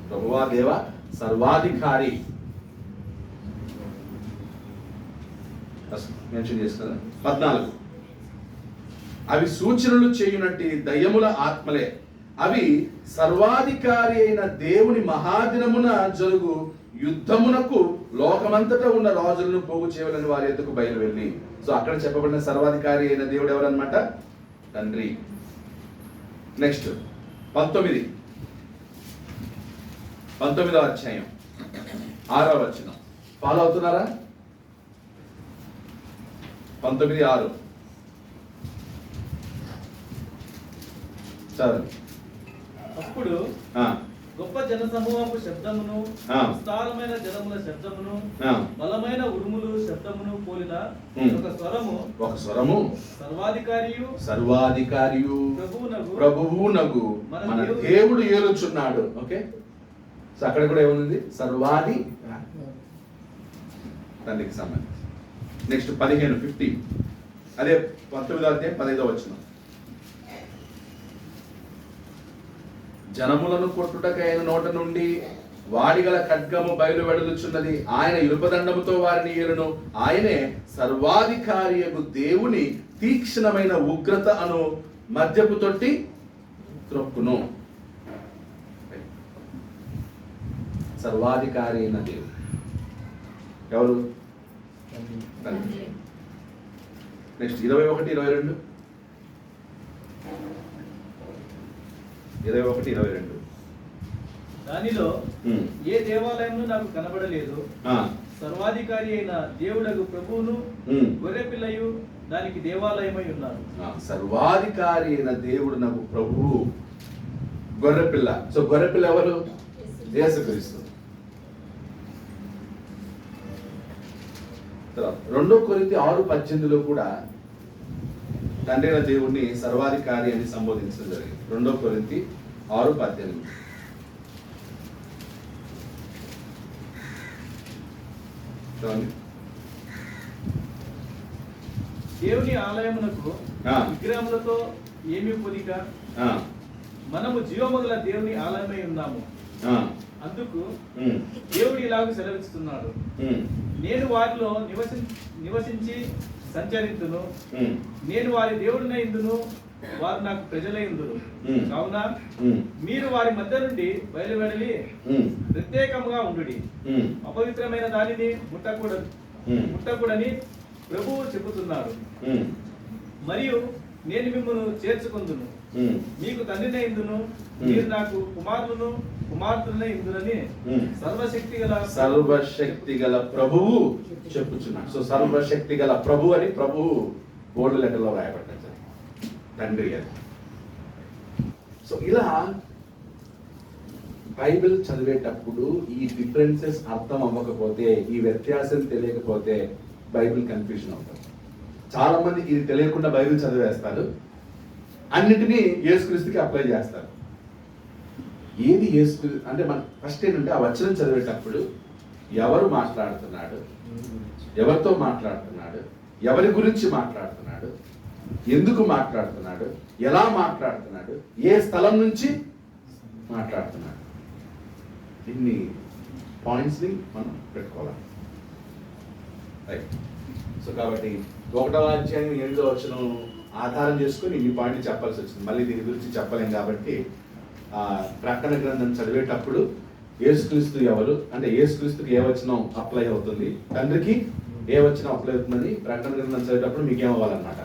ప్రభువా, దేవా, సర్వాధికారి మెన్షన్ చేస్తున్నా. 14. అవి సూచనలు చేయునట్టి దయ్యముల ఆత్మలే. అవి సర్వాధికారి అయిన దేవుని మహాదినమున జరుగు యుద్ధమునకు లోకమంతటా ఉన్న రాజులను పోగు చేయవాలని వారి ఎద్దుకు బయలువెళ్ళి. సో అక్కడ చెప్పబడిన సర్వాధికారి అయిన దేవుడు ఎవరన్నమాట? తండ్రి. నెక్స్ట్ 19వ అధ్యాయం 6వ వచనం. ఫాలో అవుతున్నారా? 19:6 చదవండి. అప్పుడు గొప్ప జన సమూహపు శబ్దమును, విస్తారమైన జనముల శబ్దమును, బలమైన ఉరుములు శబ్దమును పోలిన ఒక స్వరము సర్వాధికారియు ప్రభువునగు మన దేవుడు ఏలుచున్నాడు. ఓకే, సో అక్కడ కూడా ఏముంది? సర్వాది తండ్రికి సంబంధించి. నెక్స్ట్ 15 అదే 19వ అధ్యాయం 15వ వచనం. జనములను కొట్టుటకైన నోట నుండి వాడిగల ఖడ్గము బయలు వెడలుచున్నది. ఆయన ఇరుపదండముతో వారిని ఏలును. ఆయనే సర్వాధికారియగు దేవుని తీక్షణమైన ఉగ్రత అను మద్యపు తొట్టి త్రొక్కును. సర్వాధికారి అయిన దేవుడు ఎవరు? నెక్స్ట్ 21, 22. 21, 22. దానిలో ఏ దేవాలయంలో నాకు కనబడలేదు. సర్వాధికారి అయిన దేవుడగు ప్రభువును గొర్రెపిల్లయు దానికి దేవాలయమై ఉన్నారు. సర్వాధికారి అయిన దేవుడు నాకు ప్రభువు గొర్రెపిల్ల. సో గొర్రెపిల్ల ఎవరు? యేసుక్రీస్తు. 2 కొరింథీ 6:18 కూడా తండ్రి అయిన దేవుడిని సర్వాధికారి అని సంబోధించడం జరిగింది. 2 కొరింథీ 6:18. దేవుని ఆలయమునకు విగ్రహములతో ఏమి పొదిక? మనము జీవముగల దేవుని ఆలయమై ఉన్నాము. అందుకు దేవుడు ఇలాగ సెలవిస్తున్నాడు, నేను వారిలో నివసించి సంచరించును, నేను వారి దేవుడినైందును, వారు నాకు ప్రజలైందురు. కావున మీరు వారి మధ్య నుండి బయలువెడలి ప్రత్యేకముగా ఉండుడి, అపవిత్రమైన దానిని ముట్టకూడని ప్రభువు చెబుతున్నారు. మరియు నేను మిమ్మల్ని చేర్చుకుందును, మీకు తండ్రినైందును, మీరు నాకు కుమారులను కుమార్తెలైందురని సర్వశక్తి గల ప్రభువు చెప్పుచున్నాడు. సో సర్వశక్తి గల ప్రభు అని ప్రభువు బోర్డు లెటర్లో రాయబడ్డారు తండ్రి అని. సో ఇలా బైబిల్ చదివేటప్పుడు ఈ డిఫరెన్సెస్ అర్థం అవ్వకపోతే, ఈ వ్యత్యాసం తెలియకపోతే బైబిల్ కన్ఫ్యూజన్ అవుతుంది. చాలా మంది ఇది తెలియకుండా బైబిల్ చదివేస్తారు, అన్నిటినీ యేసుక్రీస్తుకి అప్లై చేస్తారు. ఏది యేసుక్రీస్తు అంటే మన ఫస్ట్ ఏంటంటే ఆ వచనం చదివేటప్పుడు ఎవరు మాట్లాడుతున్నాడు, ఎవరితో మాట్లాడుతున్నాడు, ఎవరి గురించి మాట్లాడుతున్నాడు, ఎందుకు మాట్లాడుతున్నాడు, ఎలా మాట్లాడుతున్నాడు, ఏ స్థలం నుంచి మాట్లాడుతున్నాడు, ఇన్ని పాయింట్స్ని మనం పెట్టుకోవాలి. రైట్. సో కాబట్టి 1వ అధ్యాయం 8వ వచనం ఆధారం చేసుకుని ఈ పాయింట్ చెప్పాల్సి వచ్చింది. మళ్ళీ దీని గురించి చెప్పలేం కాబట్టి ప్రకటన గ్రంథం చదివేటప్పుడు యేసుక్రీస్తు ఎవరు అంటే యేసుక్రీస్తుకి ఏ వచనం అప్లై అవుతుంది, తండ్రికి ఏ వచనం అప్లై అవుతుందని ప్రకటన గ్రంథం చదివేటప్పుడు మీకేమవ్వాలన్నమాట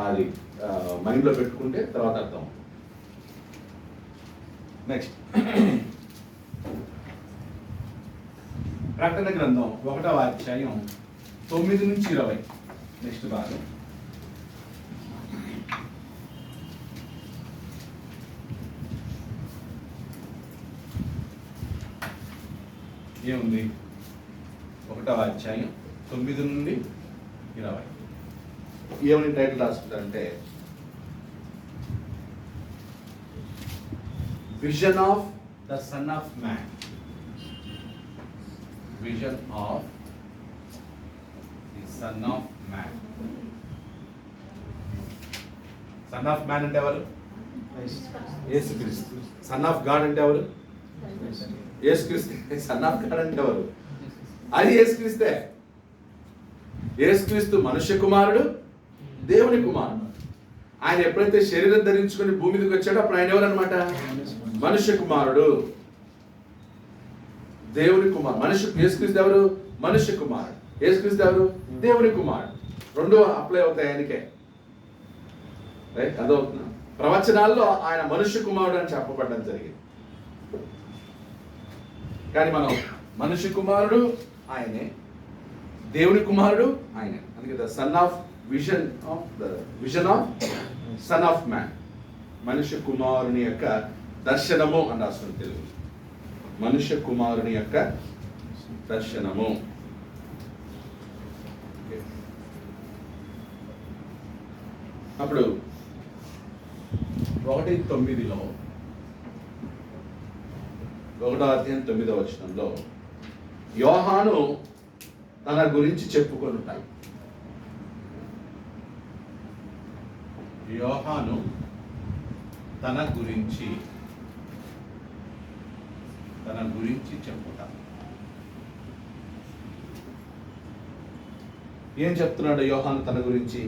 అది మైండ్లో పెట్టుకుంటే తర్వాత అర్థం. నెక్స్ట్ ప్రకటన గ్రంథం 1వ అధ్యాయం 9 నుంచి 20. నెక్స్ట్ భాగం. ఏముంది? 1వ అధ్యాయం 9 నుండి 20. ఏమని టైటిల్ రాసుకుంటారంటే vision of the son of man. Vision of the son of man. Son of man అంటే ఎవరు? యేసుక్రీస్తు. సన్ ఆఫ్ గాడ్ అంటే ఎవరు? యేసుక్రీస్తు. సన్ ఆఫ్ గాడ్ అంటే ఎవరు? అది యేసుక్రీస్తే. యేసుక్రీస్తు మనుష్య కుమారుడు, దేవుని కుమారుడు. ఆయన ఎప్పుడైతే శరీరం ధరించుకొని భూమి మీదకి వచ్చాడో అప్పుడు ఆయన ఎవరు అనమాట? మనుష్య కుమారుడు, దేవుని కుమారుడు. యేసుక్రీస్తు ఎవరు? మనుష్య కుమారుడు. యేసుక్రీస్తు ఎవరు? దేవుని కుమారుడు. రెండు అప్లై అవుతాయి ఆయనకే. రైట్. అదవుతున్నా ప్రవచనాల్లో ఆయన మనుష్య కుమారుడు అని చెప్పబడడం జరిగింది. కానీ మనం మనుష్య కుమారుడు ఆయనే, దేవుని కుమారుడు ఆయనే. అందుకే the son of vision of sun of man, మనుష్య కుమారుని యొక్క దర్శనము అని రాస్తుంది తెలుగు. మనుష్య కుమారుని యొక్క దర్శనము. అప్పుడు 1:9 1వ అధ్యాయం 9వ వచనంలో యోహాను తన గురించి చెప్పుకొనుటాయి. యోహాను తన గురించి చెప్పుట. ఏం చెప్తున్నాడు యోహాను తన గురించి?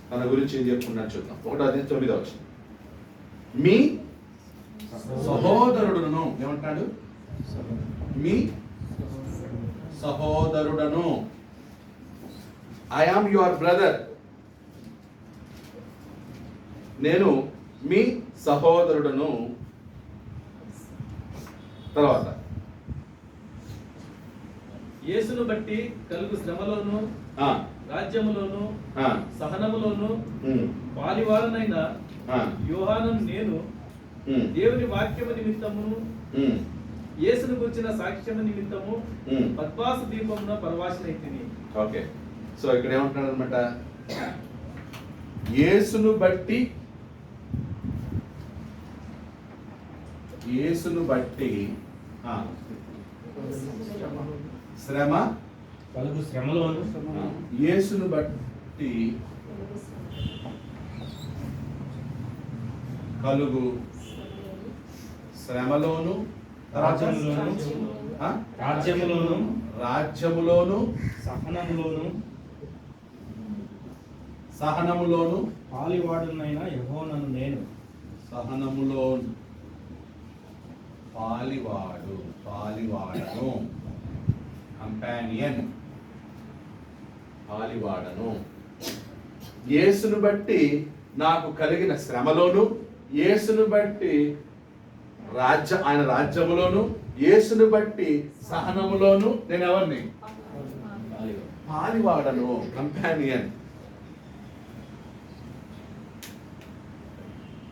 తన గురించి ఏం చెప్పుకున్నాడు చూద్దాం. 1వ అధ్యాయం 9వ వచనం. మీ సహోదరుడును ఏమంటాడు? మీ సహోదరుడను. I am your brother. నేను మీ సహోదరుడను. తర్వాత యేసును బట్టి కలుగు శ్రమలోను ఆ, రాజ్యములోను ఆ, సహనములోను ఉమ్, పాలివారనైన ఆ, యోహానను నేను ఉమ్, దేవుని వాక్యము నిమిత్తము ఉమ్, యేసును గురించిన సాక్ష్యము నిమిత్తము ఉమ్. పద్మాసు దీపమున పరవాసినైతిని. ఓకే, సో ఇక్కడ ఏమంటున్నాడు అనమాట, యేసును బట్టి ఆ, శ్రమ, కలుగు శ్రమలోను ఆ, యేసును బట్టి కలుగు శ్రమలోను, రాజ్యములోను ఆ, రాజ్యములోను రాజ్యములోను సహనములోను పాలివాడునైన యెహోవాను నేను. సహనములో పాలివాడను, కంపానియన్, పాలివాడను. యేసును బట్టి నాకు కలిగిన శ్రమలోను, యేసును బట్టి ఆయన రాజ్యములోను, యేసును బట్టి సహనములోను నేను ఎవరిని? పాలివాడను, కంపానియన్.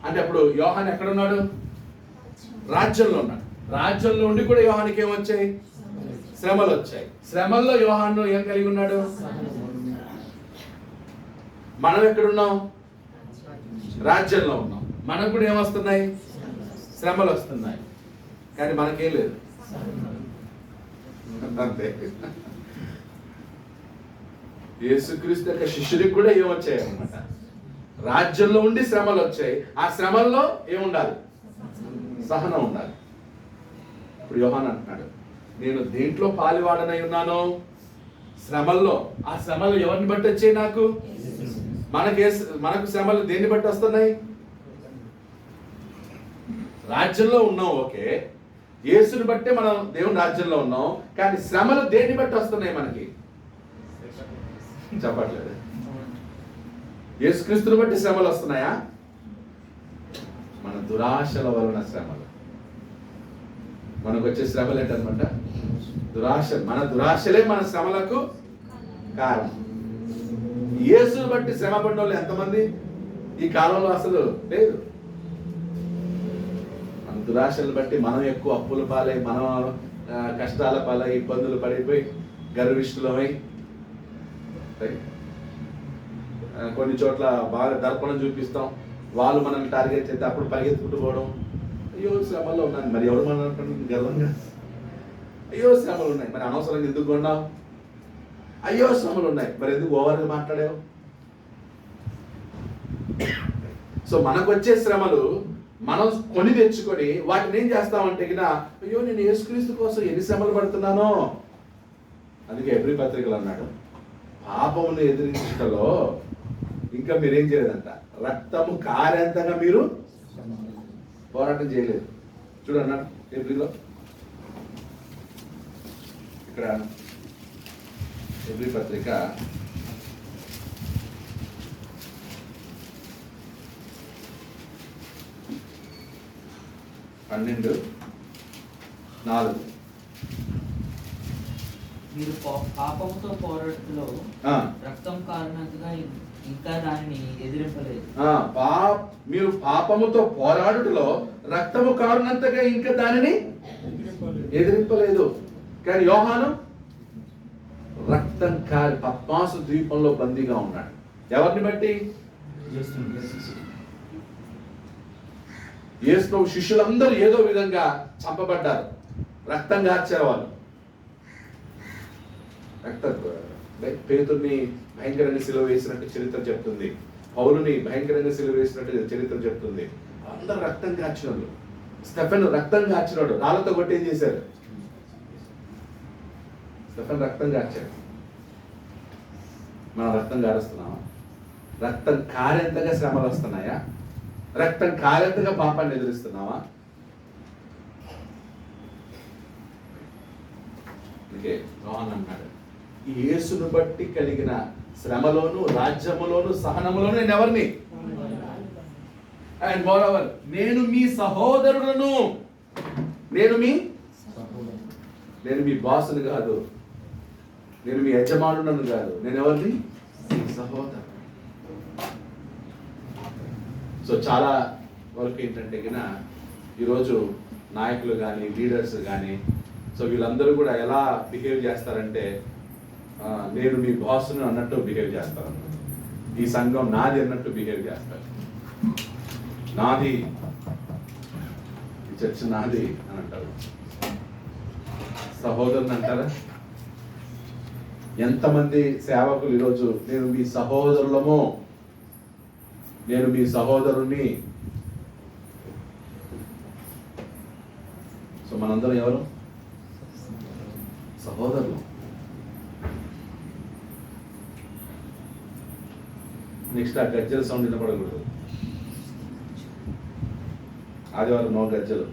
అంటే అప్పుడు యోహాన్ ఎక్కడున్నాడు? రాజ్యంలో ఉన్నాడు. రాజ్యంలో ఉండి కూడా యోహానికి ఏమొచ్చాయి? శ్రమలు వచ్చాయి. శ్రమల్లో యోహాను ఏం కలిగి ఉన్నాడు? మనం ఎక్కడున్నాం? రాజ్యంలో ఉన్నాం. మనకు కూడా ఏమొస్తున్నాయి? శ్రమలు వస్తున్నాయి. కానీ మనకేం లేదు, అంతే. యేసుక్రీస్తు యొక్క శిష్యుడికి కూడా ఏమొచ్చాయి అన్నమాట? రాజ్యంలో ఉండి శ్రమలు వచ్చాయి. ఆ శ్రమల్లో ఏముండాలి? సహనం ఉండాలి. ఇప్పుడు యోహాన్ అంటున్నాడు, నేను దేంట్లో పాలివాడనై ఉన్నాను? శ్రమల్లో. ఆ శ్రమలు ఎవరిని బట్టి వచ్చాయి? నాకు. మనకు శ్రమలు దేన్ని బట్టి వస్తున్నాయి? రాజ్యంలో ఉన్నాం, ఓకే. యేసుని బట్టే మనం దేవుని రాజ్యంలో ఉన్నాం. కానీ శ్రమలు దేన్ని బట్టి వస్తున్నాయి మనకి? చెప్పట్లేదు. యేసుక్రీస్తుని బట్టి శ్రమలు వస్తున్నాయా? మన దురాశల వలన శ్రమలు. మనకు వచ్చే శ్రమలు ఏంటనమాట? దురాశ. మన దురాశలే మన శ్రమలకు కారణం. యేసుని బట్టి శ్రమ పడిన వాళ్ళు ఎంతమంది ఈ కాలంలో? అసలు లేదు. మన దురాశలను బట్టి మనం ఎక్కువ అప్పుల పాలై, మనం కష్టాల పాలై, ఇబ్బందులు పడిపోయి గర్విష్ఠులమై, కొన్ని చోట్ల బాగా దర్పణం చూపిస్తాం, వాళ్ళు మనల్ని టార్గెట్ చేస్తే అప్పుడు పరిగెత్తుకుంటూ పోవడం. అయ్యో శ్రమలో ఉన్నాను, మరి ఎవరు మన గర్వంగా? అయ్యో శ్రమలు ఉన్నాయి, మరి అనవసరంగా ఎందుకు కొన్నావు? అయ్యో శ్రమలు ఉన్నాయి, మరి ఎందుకు ఓవర్గా మాట్లాడావు? సో మనకు వచ్చే శ్రమలు మనం కొని తెచ్చుకొని వాటిని ఏం చేస్తామంటే అయ్యో నేను యేసుక్రీస్తు కోసం ఎన్ని శ్రమలు పడుతున్నానో. అందుకే ఎబ్రీ పత్రికలు అన్నాడు, పాపమును ఎదిరించటలో ఇంకా మీరేం చేయలేదంట, రక్తము కారేంతగా మీరు పోరాటం చేయలేదు. చూడన్నా ఎబ్రిలో, ఇక్కడ ఎబ్రీ పత్రిక 12:4. మీరు పాపముతో పోరాటంలో రక్తం కారణంగా ఇంకా దానిని ఎదిరింపలేదు. మీరు పాపముతో పోరాడుటలో రక్తము కారణంతగా ఇంకా దానిని ఎదిరింపలేదు. కానీ యోహాను రక్తం కారి పద్మాసు ద్వీపంలో బందీగా ఉన్నాడు. ఎవరిని బట్టి? యేసు శిష్యులందరూ ఏదో విధంగా చంపబడ్డారు, రక్తం కార్చేవాళ్ళు. పేతుర్ని భయంకరంగా సిలువ వేసినట్టు చరిత్ర చెప్తుంది, పౌలుని భయంకరంగా సిలువ వేసినట్టు చరిత్ర చెప్తుంది. అందరూ రక్తం కార్చినాడు. స్టెఫెన్ రక్తం కార్చినాడు, రాళ్ళతో కొట్టి ఏం చేశారు? స్టెఫెన్ రక్తం కార్చాడు. మనం రక్తం కారుస్తున్నామా? రక్తం కారేంతగా శ్రమలు వస్తున్నాయా? రక్తం కారేంతగా పాపాన్ని ఎదురిస్తున్నావా? అందుకే యోహాను అన్నాడు, ఈ యేసును బట్టి కలిగిన శ్రమలోను, రాజ్యములోను, సహనములోను నేను ఎవరిని? అండ్ మోరోవర్ నేను మీ సహోదరులను, నేను మీ బాసును కాదు, నేను మీ యజమానులను కాదు, నేను ఎవరిని? మీ సహోదరు. సో చాలా వరకు ఏంటంటే కన్నా ఈరోజు నాయకులు కానీ లీడర్స్ కానీ సో వీళ్ళందరూ కూడా ఎలా బిహేవ్ చేస్తారంటే నేను మీ బాస్ను అన్నట్టు బిహేవ్ చేస్తారు. ఈ సంఘం నాది అన్నట్టు బిహేవ్ చేస్తారు. నాది, ఈ చర్చ్ నాది అని అంటారు. సహోదరుని అంటారా? ఎంతమంది సేవకులు ఈరోజు నేను మీ సహోదరులము, నేను మీ సహోదరుని. సో మనందరం ఎవరు? సహోదరులు. నెక్స్ట్ ఆ గజ్జల సౌండ్ వినపడకూడదు. ఆదివారం నో గజ్జలు.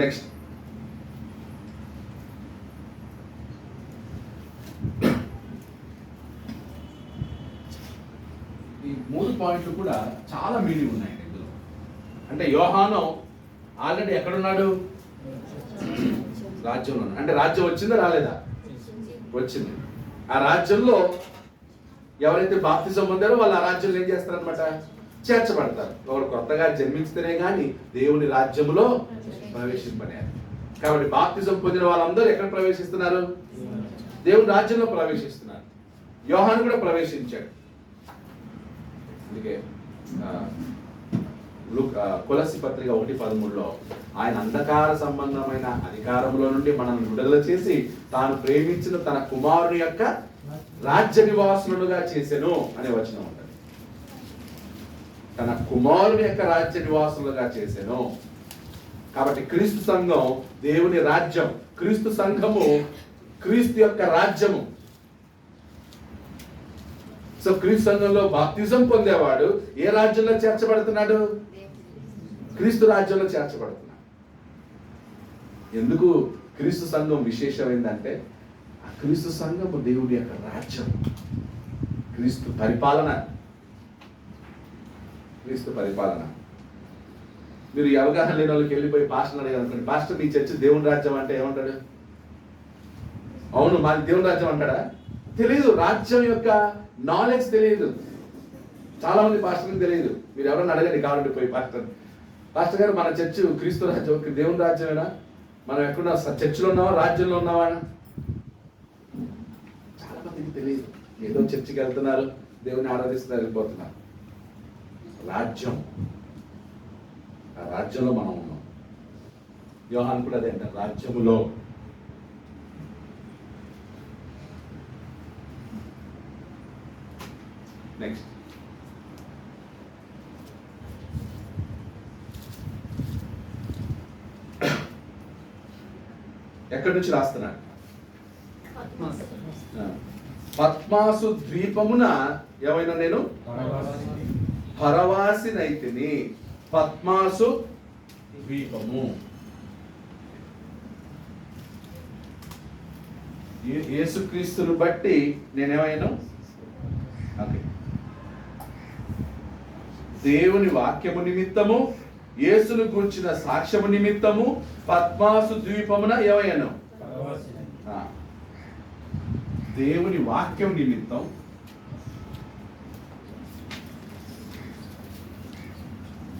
నెక్స్ట్ ఈ 3 పాయింట్లు కూడా చాలా మీనింగ్ ఉన్నాయి ఇందులో. అంటే యోహాను ఆల్రెడీ ఎక్కడున్నాడు? రాజ్యంలో. అంటే రాజ్యం వచ్చిందా రాలేదా? వచ్చింది. ఆ రాజ్యంలో ఎవరైతే బాప్తిజం పొందారో వాళ్ళు ఆ రాజ్యంలో ఏం చేస్తారనమాట? చేర్చబడతారు. ఒకరు కొత్తగా జన్మించితేనే కానీ దేవుని రాజ్యంలో ప్రవేశింపనేది. కాబట్టి బాప్తిజం పొందిన వాళ్ళందరూ ఎక్కడ ప్రవేశిస్తున్నారు? దేవుని రాజ్యంలో ప్రవేశిస్తున్నారు. యోహాను కూడా ప్రవేశించాడు. అందుకే కొలస్సీ పత్రిక 1:13లో ఆయన అంధకార సంబంధమైన అధికారంలో నుండి మనల్ని విడుదల చేసి తాను ప్రేమించిన తన కుమారుని యొక్క రాజ్య నివాసులుగా చేసెను అనే వచనం ఉంటుంది. తన కుమారుని యొక్క రాజ్య నివాసులుగా చేసెను. కాబట్టి క్రీస్తు సంఘం దేవుని రాజ్యం, క్రీస్తు సంఘము క్రీస్తు యొక్క రాజ్యము. సో క్రీస్తు సంఘంలో బాప్తిజం పొందేవాడు ఏ రాజ్యంలో చేర్చబడుతున్నాడు? క్రీస్తు రాజ్యంలో చేర్చబడుతున్నాడు. ఎందుకు క్రీస్తు సంఘం విశేషమైందంటే ఆ క్రీస్తు సంఘము దేవుడి యొక్క రాజ్యం, క్రీస్తు పరిపాలన. క్రీస్తు పరిపాలన. మీరు ఈ అవగాహన లేని వాళ్ళకి వెళ్ళిపోయి పాస్టర్ అడిగారు అనుకోండి, పాస్టర్ మీ చర్చ దేవుని రాజ్యం అంటే ఏమంటాడు? అవును మాది దేవుని రాజ్యం అంటాడా? తెలియదు. రాజ్యం యొక్క నాలెడ్జ్ తెలియదు. చాలా మంది పాస్టర్కి తెలియదు. మీరు ఎవరైనా అడగండి కావాలంటే పోయి, పాస్టర్ గారు మన చర్చ్ క్రీస్తు రాజ్యం, దేవుని రాజ్యమేనా? మనం ఎక్కడున్నా చర్చిలో ఉన్నావా, రాజ్యంలో ఉన్నావా? చాలా మందికి తెలియదు. ఏదో చర్చికి వెళ్తున్నారు, దేవుని ఆరాధిస్తున్నారు, వెళ్ళిపోతున్నారు. రాజ్యం, ఆ రాజ్యంలో మనం ఉన్నాం. యోహాను కూడా అదే అంటారు, రాజ్యములో. నెక్స్ట్ ఎక్కడి నుంచి రాస్తున్నాడు? పద్మాసు ద్వీపమున ఏమైనా నేను పరవాసినైతిని. పద్మాసు ద్వీపము యేసుక్రీస్తును బట్టి నేనేమైనా ఓకే దేవుని వాక్యము నిమిత్తము, యేసును గూర్చిన సాక్ష్యము నిమిత్తము పద్మాసు ద్వీపమున ఏమయ్యాను? దేవుని వాక్యం నిమిత్తం,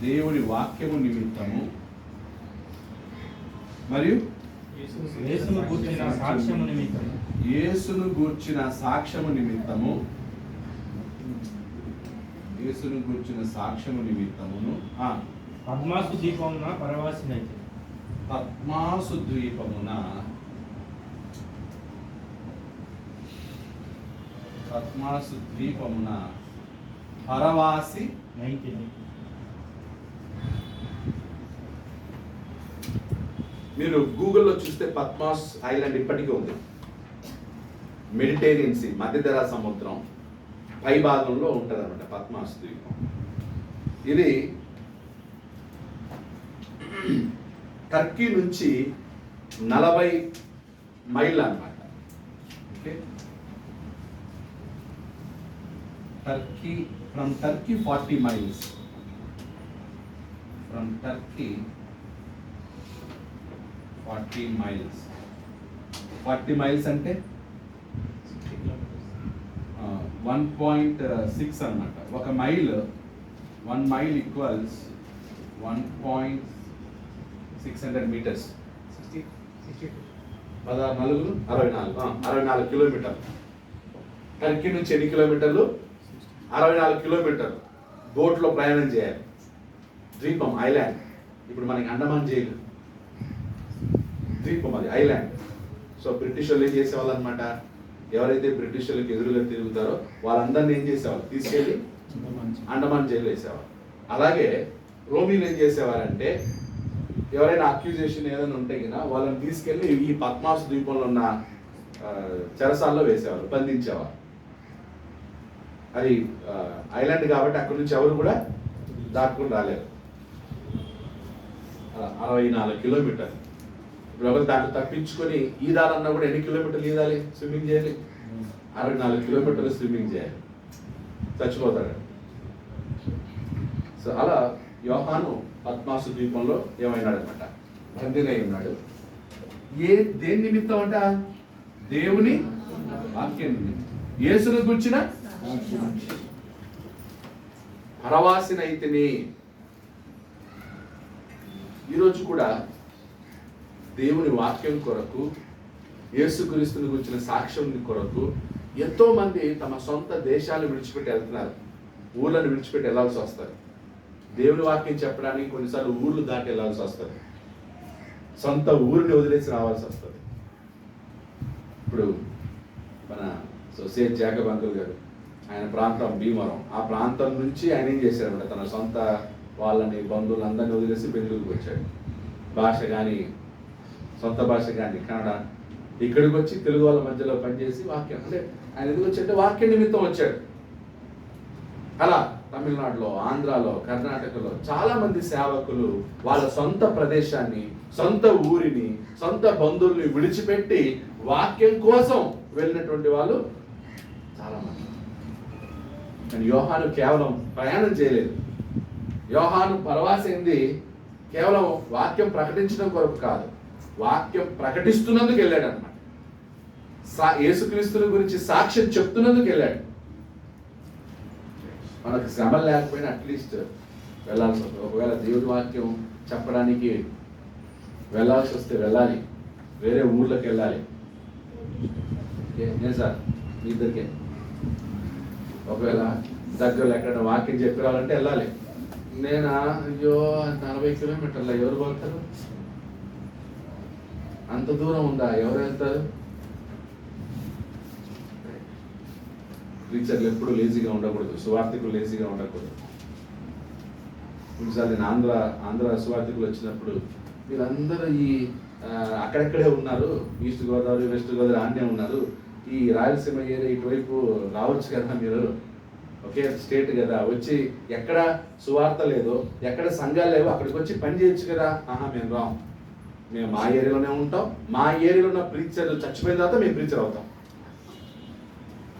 దేవుని వాక్యము నిమిత్తము మరియు యేసును గూర్చిన సాక్ష్యము నిమిత్తము, యేసును గూర్చిన సాక్ష్యము నిమిత్తము, యేసును గూర్చిన సాక్ష్యము నిమిత్తమును పద్మాసు ద్వీపమున పరవాసినైతే. పద్మాసు ద్వీపమున, పద్మాసు ద్వీపమున పరవాసి నైతిని. మీరు గూగుల్లో చూస్తే పద్మాస్ ఐలాండ్ ఇప్పటికీ ఉంది. మెడిటేరియన్ సీ, మధ్యధరా సముద్రం పై భాగంలో ఉంటుంది అనమాట పద్మాస్ ద్వీపం. ఇది టర్కీ నుంచి 40 మైళ్ళు అన్నమాట. Okay, Turkey from Turkey 40 miles, from Turkey 40 miles. 40 miles అంటే 1.6 అన్నమాట. ఒక మైల్, 1 మైల్ ఈక్వల్స్ 1.600 మీటర్స్. 64 కిలోమీటర్లు. టర్కీ నుంచి ఎన్ని కిలోమీటర్లు? 64 కిలోమీటర్లు బోట్లో ప్రయాణం చేయాలి. ద్వీపం, ఐలాండ్. ఇప్పుడు మనకి అండమాన్ జైలు ద్వీపం, అది ఐలాండ్. సో బ్రిటిష్ వాళ్ళు ఏం చేసేవాళ్ళు అనమాట, ఎవరైతే బ్రిటిష్ వాళ్ళకి ఎదురుగా తిరుగుతారో వాళ్ళందరినీ ఏం చేసేవాళ్ళు, తీసుకెళ్ళి అండమాన్ జైలు వేసేవాళ్ళు. అలాగే రోమీలు ఏం చేసేవారంటే ఎవరైనా అక్యూజేషన్ ఏదైనా ఉంటే కదా వాళ్ళని తీసుకెళ్ళి ఈ పద్మాసు ద్వీపంలో ఉన్న చెరసాల్లో వేసేవాళ్ళు, బంధించేవాళ్ళు. అది ఐలాండ్ కాబట్టి అక్కడి నుంచి ఎవరు కూడా దాటుకుని రాలేరు. 64 కిలోమీటర్లు. ఇప్పుడు ఒకరు దాంట్లో తప్పించుకొని ఈదాలన్నా కూడా ఎన్ని కిలోమీటర్లు ఈదాలి, స్విమ్మింగ్ చేయాలి? 64 కిలోమీటర్లు స్విమ్మింగ్ చేయాలి, చచ్చిపోతాడు. సో అలా యోహాను పద్మాసు ద్వీపంలో ఏమైనాడు అనమాట, బందీనై ఉన్నాడు. దేని నిమిత్తం అంట? దేవుని వాక్యం నిమిత్తం, యేసును గుర్చిన పరవాసినైతిని. ఈరోజు కూడా దేవుని వాక్యం కొరకు, యేసుక్రీస్తుని గురించిన సాక్ష్యం కొరకు ఎంతో మంది తమ సొంత దేశాలు విడిచిపెట్టి వెళ్తున్నారు, ఊర్లను విడిచిపెట్టి వెళ్ళాల్సి వస్తారు. దేవుని వాక్యం చెప్పడానికి కొన్నిసార్లు ఊర్లు దాటి వెళ్ళాల్సి వస్తుంది, సొంత ఊరిని వదిలేసి రావాల్సి వస్తుంది. ఇప్పుడు మన సోసియట్ జాకబ్ అంకుల్ గారు, ఆయన ప్రాంతం భీమవరం, ఆ ప్రాంతం నుంచి ఆయన ఏం చేశారంటే తన సొంత వాళ్ళని, బంధువులందరినీ వదిలేసి బెంగళూరుకి వచ్చాడు. భాష కానీ, సొంత భాష కానీ కన్నడ, ఇక్కడికి వచ్చి తెలుగు వాళ్ళ మధ్యలో పనిచేసి వాక్యం, అంటే ఆయన ఎందుకు వచ్చాడంటే వాక్య నిమిత్తం వచ్చాడు. అలా తమిళనాడులో, ఆంధ్రాలో, కర్ణాటకలో చాలా మంది సేవకులు వాళ్ళ సొంత ప్రదేశాన్ని, సొంత ఊరిని, సొంత బంధువుల్ని విడిచిపెట్టి వాక్యం కోసం వెళ్ళినటువంటి వాళ్ళు చాలా మంది. కానీ యోహాను కేవలం ప్రయాణం చేయలేదు. యోహాను పరవాసైంది కేవలం వాక్యం ప్రకటించడం కొరకు కాదు, వాక్యం ప్రకటిస్తున్నందుకు వెళ్ళాడు అనమాట. యేసుక్రీస్తుని గురించి సాక్ష్యం చెప్తున్నందుకు వెళ్ళాడు. మనకు శ్రమ లేకపోయినా అట్లీస్ట్ వెళ్ళాల్సి వస్తుంది. ఒకవేళ దేవుడి వాక్యం చెప్పడానికి వెళ్ళాల్సి వస్తే వెళ్ళాలి, వేరే ఊర్లోకి వెళ్ళాలి. నేను సార్ మీ ఇద్దరికే ఒకవేళ దగ్గరలో ఎక్కడైనా వాక్యం చెప్పి రావాలంటే వెళ్ళాలి. నేను అయ్యో 40 కిలోమీటర్ల ఎవరు పోతారు, అంత దూరం ఉందా, ఎవరు వెళ్తారు? టీచర్లు ఎప్పుడు లేజీగా ఉండకూడదు, సువార్థికులు లేజీగా ఉండకూడదు. కొన్నిసార్లు నేను ఆంధ్ర సువార్థికులు వచ్చినప్పుడు వీళ్ళందరూ ఈ అక్కడెక్కడే ఉన్నారు, ఈస్ట్ గోదావరి, వెస్ట్ గోదావరి ఆన్నే ఉన్నారు, ఈ రాయలసీమ ఏరియా ఇటువైపు రావచ్చు కదా, మీరు ఒకే స్టేట్ కదా, వచ్చి ఎక్కడ సువార్త లేదో, ఎక్కడ సంఘాలు లేవో అక్కడికి వచ్చి పని చేయొచ్చు కదా. మేము రాం, మేము మా ఏరియాలోనే ఉంటాం, మా ఏరియాలో ఉన్న ప్రీచర్ చచ్చిపోయిన తర్వాత మేము ప్రీచర్ అవుతాం.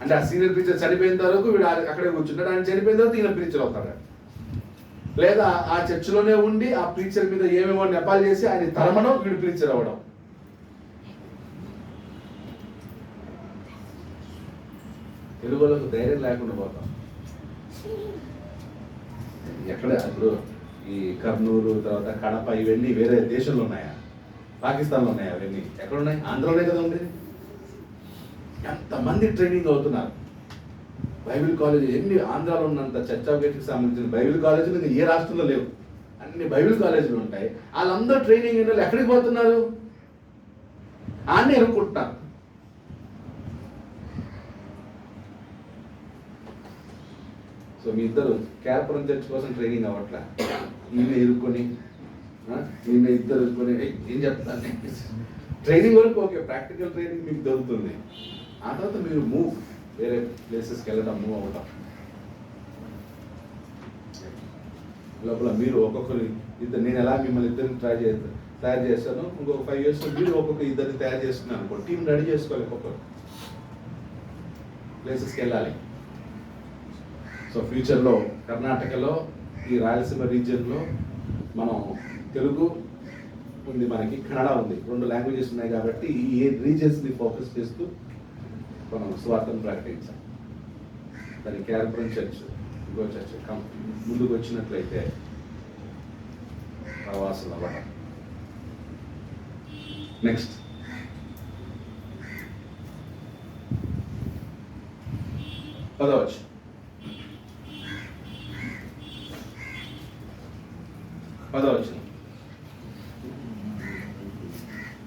అంటే ఆ సీనియర్ ప్రీచర్ చనిపోయిన వరకు వీడు అక్కడే కూర్చుంటాడు, ఆయన చనిపోయిన తర్వాత ఈయన ప్రీచర్ అవుతాడు. లేదా ఆ చర్చిలోనే ఉండి ఆ ప్రీచర్ మీద ఏమేమో నెపాలు చేసి ఆయన తరమడం, వీడు ప్రీచర్ అవ్వడం. తెలుగులోకి ధైర్యం లేకుండా పోతాం. ఎక్కడ ఇప్పుడు ఈ కర్నూలు, తర్వాత కడప, ఇవన్నీ వేరే దేశంలో ఉన్నాయా? పాకిస్తాన్లో ఉన్నాయా? అవన్నీ ఎక్కడున్నాయి? ఆంధ్రలోనే కదా ఉండేది. ఎంతమంది ట్రైనింగ్ అవుతున్నారు. బైబిల్ కాలేజ్ ఎన్ని ఆంధ్రాలో ఉన్నంత చర్చ్ ఆఫ్ గేట్కి సంబంధించిన బైబిల్ కాలేజీలు ఇంకా ఏ రాష్ట్రంలో లేవు, అన్ని బైబిల్ కాలేజీలు ఉంటాయి. వాళ్ళందరూ ట్రైనింగ్ అయిన వాళ్ళు ఎక్కడికి పోతున్నారు? ఆన్నే ఎరుక్కుంటున్నారు. సో మీ ఇద్దరు కేరపురం చర్చ్ కోసం ట్రైనింగ్ అవ్వట్లే, ఈయన ఇరుక్కొని, ఈయన ఇద్దరు ఇరుక్కొని ఏం చెప్తాను ట్రైనింగ్ వరకు ఓకే, ప్రాక్టికల్ ట్రైనింగ్ మీకు దొరుకుతుంది. ఆ తర్వాత మీరు వేరే ప్లేసెస్కి వెళ్ళడం, మూవ్ అవ్వటం. లోపల మీరు ఒక్కొక్కరు ఇద్దరు, నేను ఎలా మిమ్మల్ని ఇద్దరిని ట్రై చేస్తాను, తయారు చేశాను, ఇంకొక 5 years మీరు ఒక్కొక్క ఇద్దరిని తయారు చేసుకున్నాను అనుకో, టీం రెడీ చేసుకోవాలి, ఒక్కొక్కరు ప్లేసెస్కి వెళ్ళాలి. సో ఫ్యూచర్లో కర్ణాటకలో ఈ రాయలసీమ రీజియన్లో మనం తెలుగు ఉంది, మనకి కన్నడ ఉంది, 2 లాంగ్వేజెస్ ఉన్నాయి కాబట్టి ఈ రీజియన్స్ని ఫోకస్ చేస్తూ మనం స్వార్థను ప్రకటించాం. దాని క్యారపురం చర్చ్, ఇంకో చర్చ్ ముందుకు వచ్చినట్లయితే ప్రవాసులు అవ్వడం. నెక్స్ట్ పదవచ్చు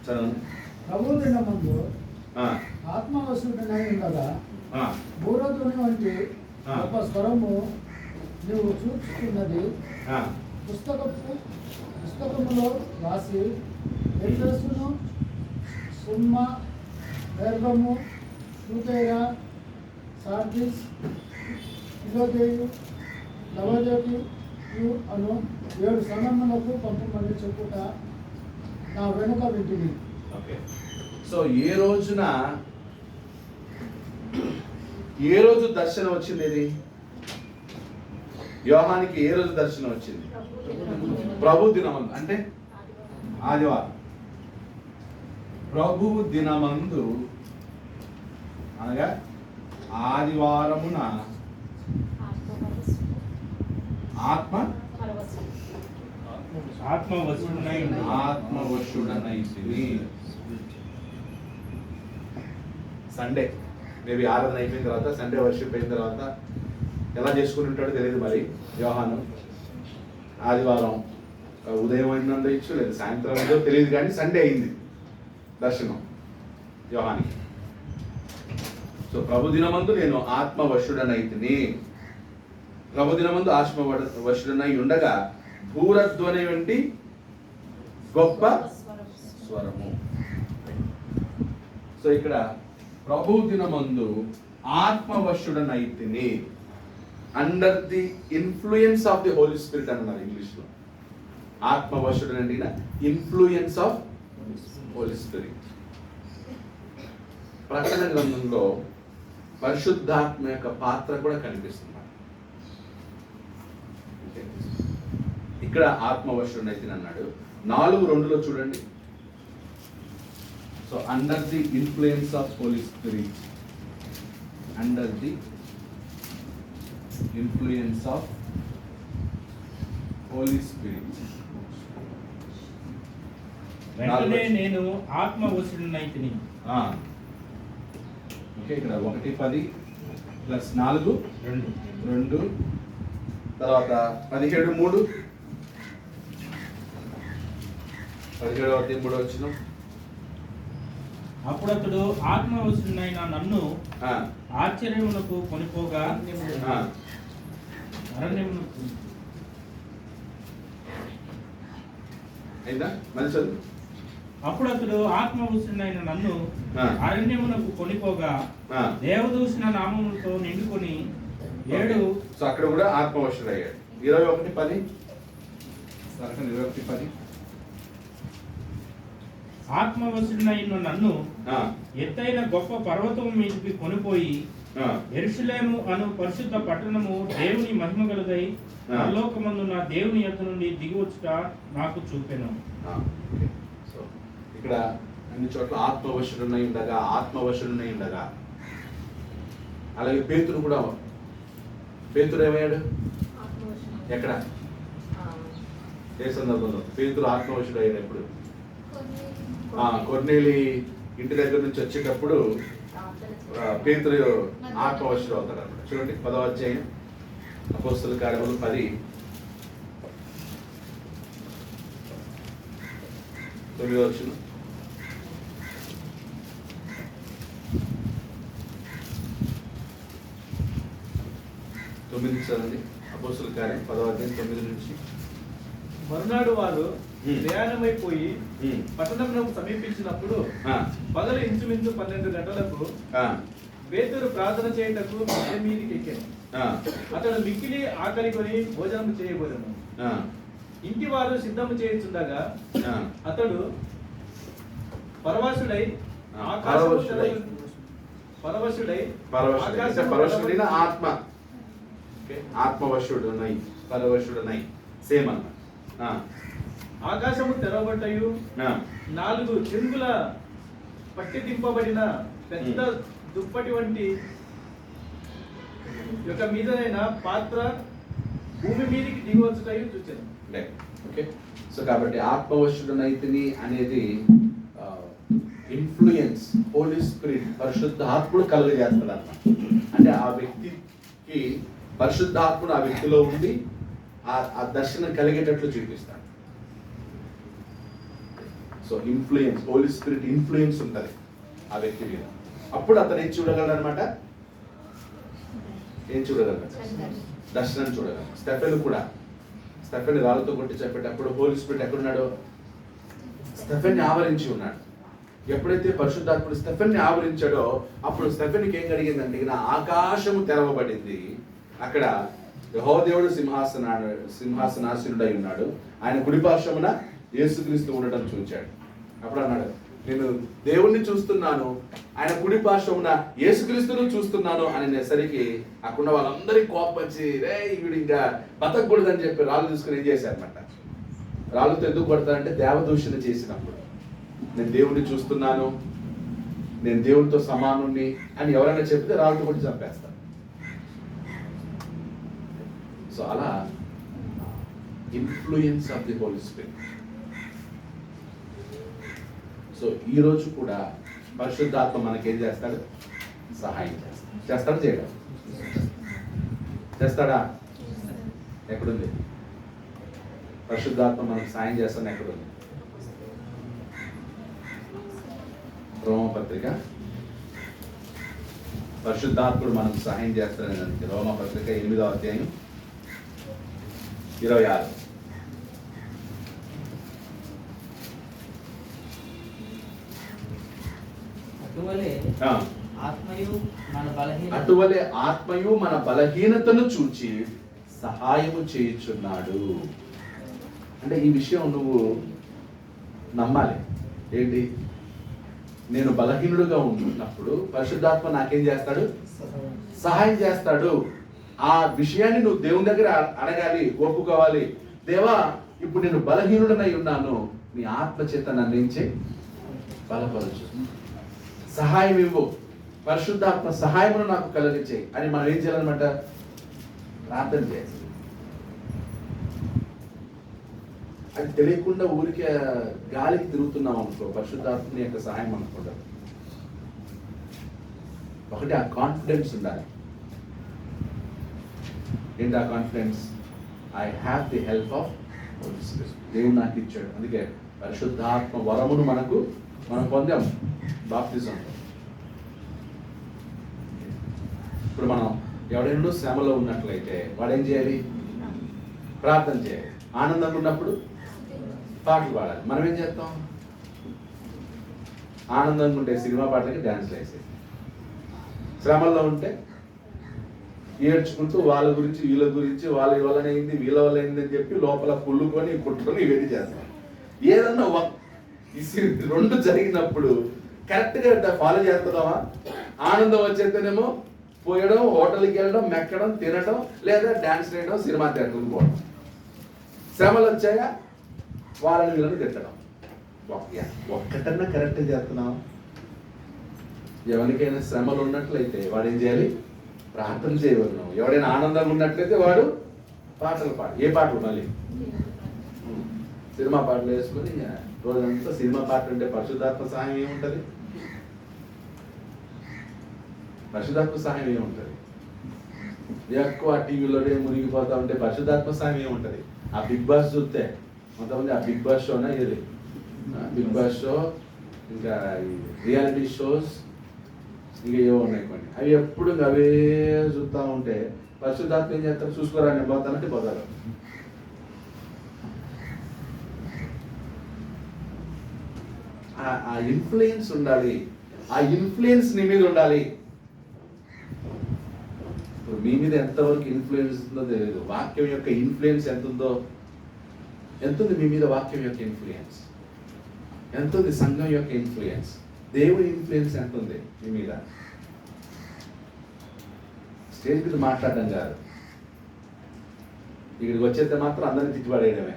చదవండి. ప్రభు దినమందు ఆత్మవశుడనై ఉండగా బూరధ్వని వంటి గొప్ప స్వరము నువ్వు చూచుతున్నది పుస్తకములో రాసి ఎఫెసును, సుమ్మ, పెర్గము, థుతైర, సార్డిస్, ఫిలదెల్ఫియు, లవోదికయు అను 7 సంఘములకు పంపమని చెప్పుట నా వెనుక వింటిని. ఓకే, సో ఏ రోజు దర్శనం వచ్చింది? ఇది యోహానికి ఏ రోజు దర్శనం వచ్చింది? ప్రభు దినమందు, అంటే ఆదివారం. ప్రభు దినమందు అనగా ఆదివారమున ఆత్మవశుడనైతిని. సండే మేబీ ఆరాధన అయిపోయిన తర్వాత, సండే వర్షిప్ అయిన తర్వాత ఎలా చేసుకుని ఉంటాడో తెలియదు మరి యోహాను. ఆదివారం ఉదయం అయిందో ఇచ్చు, లేదు సాయంత్రం అయిందో తెలియదు, కానీ సండే అయింది దర్శనం యోహానికి. సో ప్రభు దినమందు నేను ఆత్మవశుడనైతిని. ప్రభు దినమందు ఆత్మవశుడనై ఉండగా భూరధ్వని వంటి గొప్ప స్వరము. సో ఇక్కడ ప్రభు దినమందు ఆత్మవశుడనైతిని, under the influence of the Holi spirit అన్నారు ఇంగ్లీష్లో. ఆత్మవశుడనండి ఇన్ఫ్లుయెన్స్ ఆఫ్ హోలీ స్పిరిట్. ప్రకటన గ్రంథంలో పరిశుద్ధాత్మ యొక్క పాత్ర కూడా కనిపిస్తుంది. ఇక్కడ ఆత్మవశుడనైతిని అన్నాడు. 4:2 చూడండి. So under the influence of Holi Spirit, under the influence of Holi Spirit. వెంటనే నేను ఆత్మవశుడనైతిని. ఓకే, ఇక్కడ 1:10 + 4 2, తర్వాత 17:3 17 వచ్చిన. అప్పుడు అతడు ఆత్మవశుడైన నన్ను ఆశ్చర్యమునకు కొనిపోగా అరణ్యమునకు. అయిందా? మళ్ళీ చదువు. అప్పుడు అతడు ఆత్మవశుడైన నన్ను అరణ్యమునకు కొనిపోగా దేవదూషణ నామములతో నిండుకొని 7. సో అక్కడ కూడా ఆత్మవశుడయ్యాడు. 21:10 21:10 ఆత్మవశుడైన నన్ను ఎత్తైన గొప్ప పర్వతం మీదకి కొనిపోయి యెరూషలేము అను పరిశుద్ధ పట్టణము దేవుని మహిమ గలదై పరలోకమందున్న దేవుని యొద్ద నుండి దిగివచ్చుట నాకు చూపెను. సో ఇక్కడ అన్ని చోట్ల ఆత్మవశుడై ఉండగా అలాగే పేతురు కూడా. పేతురు ఏమయ్యాడు? ఎక్కడ, ఏ సందర్భంలో పేతురు ఆత్మవశుడు అయ్యాడు? ఎప్పుడు? కొర్నేలి ఇంటి దగ్గర నుంచి వచ్చేటప్పుడు పేతురు ఆత్మవశుడు అవుతాడు అన్నమాట. చూడండి 10వ అధ్యాయం అపోస్తల కార్యములు 10 9వ వచనం. చదవండి. అపోస్తల కార్యం 10వ అధ్యాయం 9 నుంచి. మరునాడు వారు ప్రయాణమైపోయి పట్టణంలో సమీపించినప్పుడు పగలు ఇంచుమించు 12 గంటలకు పేతురు ప్రార్థన చేయుటకు మేడ మీదికి ఎక్కాను. అతడు మిక్కిలి ఆకలి కొని భోజనం చేయబోదెను. ఇంటి వారు సిద్ధము చేయుచుండగా ఆ, అతడు పరవశుడై పరవశుడై. పరవశుడై పరవశుడై అంటే పరవశుడైన ఆత్మ. ఓకే, ఆత్మవశుడునై, పరవశుడునై సేమ్ అన్న. ఆకాశము తెరవబట్టయు 4 చెంగుల పట్టి దింపబడిన పెద్ద దుప్పటి వంటి యొక్క మీదనైన పాత్ర భూమి మీదకి దిగవచ్చుటయు చూచాను. ఓకే, సో కాబట్టి ఆత్మవశుడునైతిని అనేది ఇన్ఫ్లుయెన్స్ హోలీ స్పిరిట్, పరిశుద్ధాత్ముడు కలుగజేస్తాడు అన్నమాట. అంటే ఆ వ్యక్తికి పరిశుద్ధాత్ముడు ఆ వ్యక్తిలో ఉండి ఆ దర్శనం కలిగేటట్లు చూపిస్తాడు. So influence, Holy Spirit influence ఉంటుంది ఆ వ్యక్తి మీద. అప్పుడు అతను ఏం చూడగలడు అనమాట? ఏం చూడగలడు? దర్శనం చూడగలడు. స్టెఫెన్ కూడా, స్టెఫెన్ రాళ్ళతో కొట్టి చెప్పేటప్పుడు హోలీ స్పిరిట్ ఎక్కడున్నాడు? స్టెఫెన్ని ఆవరించి ఉన్నాడు. ఎప్పుడైతే పరిశుద్ధాత్ముడు స్టెఫెన్ని ఆవరించాడో అప్పుడు స్టెఫెన్కి ఏం కలిగిందంటే ఆకాశము తెరవబడింది. అక్కడ యెహోవా దేవుడు సింహాసనాసీనుడై ఉన్నాడు. ఆయన కుడిపార్శ్వమున యేసుక్రీస్తు ఉండడం చూచాడు. అప్పుడు అన్నాడు, నేను దేవుణ్ణి చూస్తున్నాను, ఆయన కుడిపార్శ్వమున యేసుక్రీస్తును చూస్తున్నాను అని అనేసరికి అక్కడ వాళ్ళందరికీ కోపం వచ్చి, రే వీడు ఇంకా బతకూడదని చెప్పి రాళ్ళు తీసుకుని ఏం చేశారన్నమాట. రాళ్ళతో ఎందుకు కొడతారంటే దేవదూషణ చేసినప్పుడు. నేను దేవుణ్ణి చూస్తున్నాను, నేను దేవునితో సమానుణ్ణి అని ఎవరైనా చెప్తే రాళ్ళతో కొట్టి చంపేస్తాను. సో అలా influence of the Holi Spirit. So ఈ రోజు కూడా పరిశుద్ధాత్మ మనకేం చేస్తాడు? సహాయం చేస్తాడు. చేస్తాడు, చేయడం చేస్తాడా? ఎక్కడుంది పరిశుద్ధాత్మ మనకు సాయం చేస్తాను? ఎక్కడుంది? రోమపత్రిక, పరిశుద్ధాత్ముడు మనకు సహాయం చేస్తాడని రోమపత్రిక 8వ అధ్యాయం 26. అటువలే ఆత్మయు మన బలహీనతను చూచి సహాయము చేయుచున్నాడు. అంటే ఈ విషయం నువ్వు నమ్మాలి. ఏంటి? నేను బలహీనుడుగా ఉన్నప్పుడు పరిశుద్ధాత్మ నాకేం చేస్తాడు? సహాయం చేస్తాడు. ఆ విషయాన్ని నువ్వు దేవుని దగ్గర అడగాలి, ఒప్పుకోవాలి. దేవా, ఇప్పుడు నేను బలహీనుడనై ఉన్నాను, నీ ఆత్మ చేత నన్ను ఏం చేయి? బలపరచు, సహాయం ఇవ్వు, పరిశుద్ధాత్మ సహాయమును నాకు కలిగించేయి అని మనం ఏం చేయాలన్నమాట? ప్రార్థన చేయాలి. అది తెలియకుండా ఊరికే గాలికి తిరుగుతున్నాం అనుకో, పరిశుద్ధాత్మని యొక్క సహాయం అనుకుంటాం. ఒకటి ఆ కాన్ఫిడెన్స్ ఉండాలి. ఏంటి ఆ confidence? I have the help of Holi Spirit. దేవుడు నాకు ఇచ్చాడు. అందుకే పరిశుద్ధాత్మ వరమును మనం పొందాం బాప్తిజం. ఇప్పుడు మనం ఎవడెన్నో శ్రమలో ఉన్నట్లయితే వాడు ఏం చేయాలి? ప్రార్థన చేయాలి. ఆనందంగా ఉన్నప్పుడు పాటలు పాడాలి. మనం ఏం చేస్తాం? ఆనందంగా ఉంటే సినిమా పాటలకి డ్యాన్స్లు వేసేది. శ్రమల్లో ఉంటే ఏడ్చుకుంటూ వాళ్ళ గురించి వీళ్ళ గురించి, వాళ్ళ వలన అయింది వీళ్ళ వల్ల అయింది అని చెప్పి లోపల కుళ్ళుకొని కుట్టుకొని ఇవన్నీ చేస్తాం. ఏదన్నా ఈ రెండు జరిగినప్పుడు కరెక్ట్గా ఫాలో చేస్తున్నామా? ఆనందం వచ్చేస్తేనేమో పోయడం, హోటల్కి వెళ్ళడం, మెక్కడం, తినడం, లేదా డ్యాన్స్ వేయడం, సినిమా థియేటర్కి పోవడం. శ్రమలు వచ్చాయా? వాళ్ళని వీళ్ళని తిట్టడం. ఒక్కటన్నా కరెక్ట్గా చేస్తున్నాం. ఎవరికైనా శ్రమలు ఉన్నట్లయితే వాడు ఏం చేయాలి? ప్రార్థన చేయవలను. ఎవడైనా ఆనందంగా ఉన్నట్లయితే వాడు పాటలు పాడు. ఏ పాటలు? మళ్ళీ సినిమా పాటలు వేసుకొని రోజంతా సినిమా పాటలు. అంటే పరిశుద్ధాత్మ సహాయం ఏముంటుంది? పరిశుద్ధాత్మ సహాయం ఏముంటుంది? ఎక్కువ టీవీలోనే మునిగిపోతా ఉంటే పరిశుద్ధాత్మ సహాయం ఏముంటుంది? ఆ బిగ్ బాస్ చూస్తే కొంతమంది ఆ బిగ్ బాస్ షోనా ఏది? బిగ్ బాస్ షో, ఇంకా రియాలిటీ షోస్, ఇంకా ఏవో ఉన్నాయి కొన్ని. అవి ఎప్పుడు అవే చూస్తూ ఉంటే పరిశుద్ధాత్మ ఏం చేస్తారు? చూసుకోరా, నేను పోతానంటే పోతారు. ఆ ఇన్ఫ్లుయెన్స్ ఉండాలి. ఆ ఇన్ఫ్లుయెన్స్ నీ మీద ఉండాలి. ఇప్పుడు మీ మీద ఎంతవరకు ఇన్ఫ్లుయెన్స్ ఉందో తెలియదు. వాక్యం యొక్క ఇన్ఫ్లుయెన్స్ ఎంత ఉందో ఎంత ఉంది మీ మీద వాక్యం యొక్క ఇన్ఫ్లుయెన్స్? ఎంత ఉంది సంఘం యొక్క ఇన్ఫ్లుయెన్స్? దేవుడి ఇన్ఫ్లుయెన్స్ ఎంత ఉంది మీ మీద? స్టేజ్ మీద మాట్లాడడం కాదు, ఇక్కడికి వచ్చేస్తే మాత్రం అందరినీ తిట్టుబడేయడమే.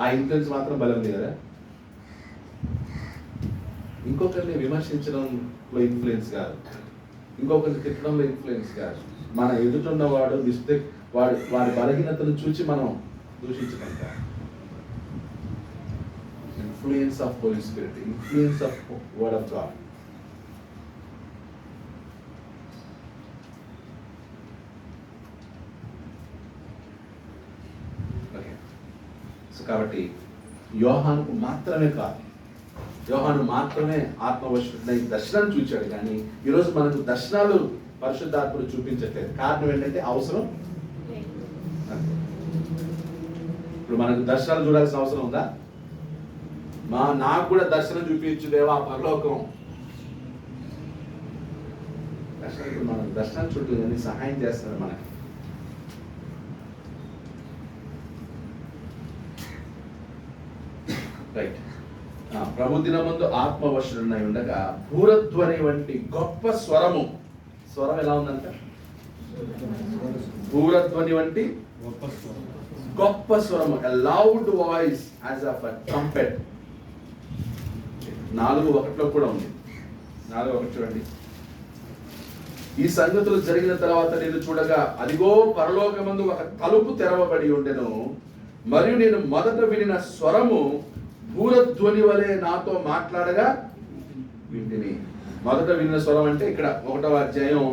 ఆ ఇన్ఫ్లుయెన్స్ మాత్రం బలం ఉంది కదా. ఇంకొకరిని విమర్శించడంలో ఇన్ఫ్లుయెన్స్ కాదు, ఇంకొకరిని తిట్టడంలో ఇన్ఫ్లుయెన్స్ కాదు. మన ఎదుటిన్నవాడు మిస్టేక్, వాడి బలహీనతను చూసి మనం దూషించడం కాదు. Influence of Holi Spirit, influence of word of God. Okay, so కాబట్టి యోహానుకు మాత్రమే కాదు, యోహాను మాత్రమే ఆత్మవశుడై దర్శనాన్ని చూచాడు, కానీ ఈరోజు మనకు దర్శనాలు పరిశుద్ధాత్ముడు చూపించట్లేదు. కారణం ఏంటంటే అవసరం. ఇప్పుడు మనకు దర్శనాలు చూడాల్సిన అవసరం ఉందా? నాకు కూడా దర్శనం చూపించు దేవా పరలోకం. దర్శనం, ఇప్పుడు మనం దర్శనాలు చూడలేదు కానీ సహాయం చేస్తారు మనకి. రైట్. ప్రభు దినమందు ఆత్మవశుడై ఉండగా భూరధ్వని వంటి గొప్ప స్వరము. స్వరం ఎలా ఉందంట? భూరధ్వని వంటి గొప్ప స్వరము, a loud voice as of a trumpet. 4:1 కూడా ఉంది. 4:1 చూడండి. ఈ సంగతులు జరిగిన తర్వాత నేను చూడగా అదిగో పరలోకమందు ఒక తలుపు తెరవబడి ఉండెను, మరియు నేను మొదట వినిన స్వరము భూరధ్వని వలె నాతో మాట్లాడగా వింటిని. మొదట విన్న స్వరం అంటే ఇక్కడ 1వ అధ్యాయం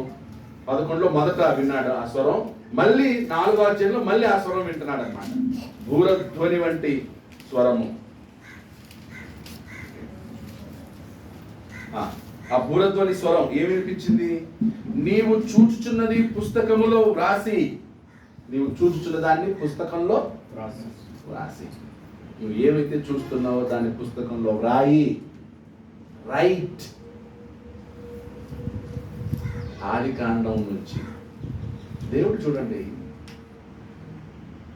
11లో మొదట విన్నాడు ఆ స్వరం, మళ్ళీ 4వ అధ్యాయంలో మళ్ళీ ఆ స్వరం వింటున్నాడు అనమాట. భూరధ్వని వంటి స్వరము. ఆ భూరధ్వని స్వరం ఏమి వినిపించింది? నీవు చూచుచున్నది పుస్తకములో వ్రాసి. నీవు చూచుచున్న దాన్ని పుస్తకంలో వ్రాసి. నువ్వు ఏమైతే చూస్తున్నావో దాన్ని పుస్తకంలో వ్రాయి. రైట్. ఆదికాండం నుంచి దేవుడు చూడండి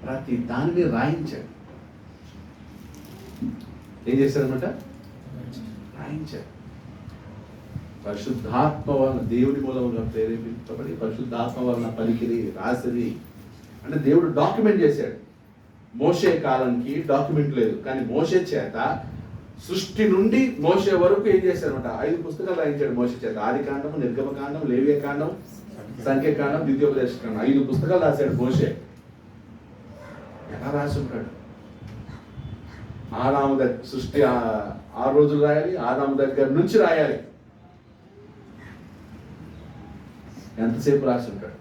ప్రతి దానిని రాయించాడు. ఏం చేశారనమాట? రాయించాడు. పరిశుద్ధాత్మ వలన, దేవుడి మూలంగా ప్రేరేపించబడి పరిశుద్ధాత్మ వలన పలికిరి, రాసిరి అంటే దేవుడు డాక్యుమెంట్ చేశాడు. మోషే కాలానికి డాక్యుమెంట్ లేదు, కానీ మోషే చేత సృష్టి నుండి మోషే వరకు ఏం చేశారనమాట? 5 పుస్తకాలు రాయించాడు మోషే చేత. ఆదికాండం, నిర్గమకాండం, లేవియకాండం, సంఖ్యాకాండం, ద్వితీయోపదేశకాండం. 5 పుస్తకాలు రాశాడు మోషే. ఎలా రాసి ఉంటాడు? ఆదాము దగ్గర సృష్టి 6 రోజులు రాయాలి, ఆదాము దగ్గర నుంచి రాయాలి. ఎంతసేపు రాసి ఉంటాడు?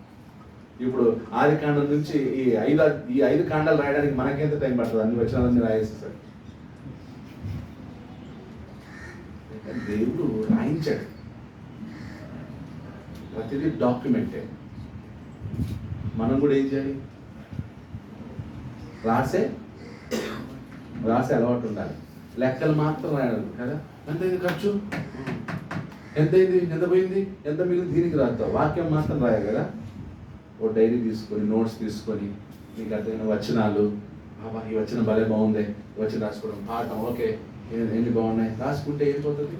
ఇప్పుడు ఆదికాండం నుంచి ఈ 5 కాండాలు రాయడానికి మనకెంత టైం పడుతుంది? అన్ని వచనాలన్నీ రాయేసేసాడు. దేవుడు రాయించాడు. ప్రతిదీ డాక్యుమెంటే. మనం కూడా ఏం చేయాలి? రాసే అలవాటు ఉండాలి. లెక్కలు మాత్రం రాయడం కదా. ఎంతైంది ఖర్చు, ఎంతైంది, ఎంత పోయింది, ఎంత మిగిలింది, దీనికి రాస్తావు. వాక్యం మాత్రం రాయాలి కదా. ఓ డైరీ తీసుకొని, నోట్స్ తీసుకొని, నీకు అర్థమైన వచనాలు, ఈ వచనం భలే బాగుంది, వచనం రాసుకోవడం, పాఠం ఓకే, ఎన్ని బాగున్నాయి రాసుకుంటే ఏం పోతుంది?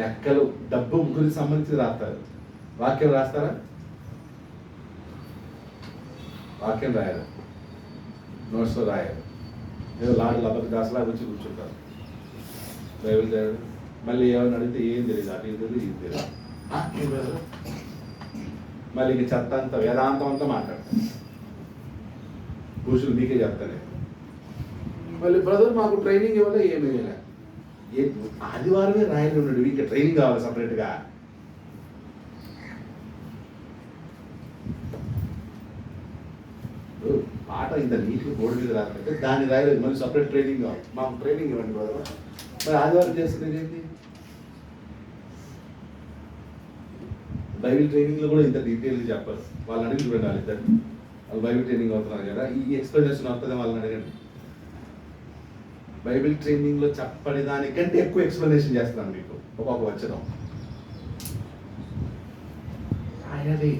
లెక్కలు, డబ్బు గురించి సంబంధించి రాస్తారు. వాక్యం రాస్తారా? వాక్యం రాయాలి, నోట్స్లో రాయాలి. ఏదో లబ్బకి దాసలా వచ్చి కూర్చుంటారు. బైబిల్ చదవడం, మళ్ళీ ఏమైనా అడిగితే ఏం తెలియదు, అటు ఇది తెలియదు, ఇది తెలియదు. మళ్ళీ ఇంక చెత్త అంతా వేదాంతం అంతా మాట్లాడతాను. కూర్చుని మీకే చెప్తానే. మళ్ళీ బ్రదర్ మాకు ట్రైనింగ్ ఇవ్వలే, ఏమి ఇవ్వలే. ఆదివారమే రాయలు ఉన్నాడు, ఇంకా ట్రైనింగ్ కావాలి సపరేట్గా. పాట ఇంత నీట్గా బోర్డు మీద రాకపోతే దాన్ని రాయలేదు, మళ్ళీ సపరేట్ ట్రైనింగ్ కావాలి. మాకు ట్రైనింగ్ ఇవ్వండి బ్రదర్. మరి ఆదివారం చేస్తుంది ఏంటి? బైబిల్ ట్రైనింగ్లో కూడా ఇంత డీటెయిల్గా చెప్పారు. వాళ్ళని అడిగి చూడండి, వాళ్ళిద్దరు వాళ్ళు బైబిల్ ట్రైనింగ్ అవుతున్నారు కదా, ఈ ఎక్స్ప్లెనేషన్ వస్తుంది, వాళ్ళని అడగండి. బైబిల్ ట్రైనింగ్లో చెప్పని దానికంటే ఎక్కువ ఎక్స్ప్లెనేషన్ చేస్తున్నాను మీకు. ఒక్కొక్క వచనం రాయాలి.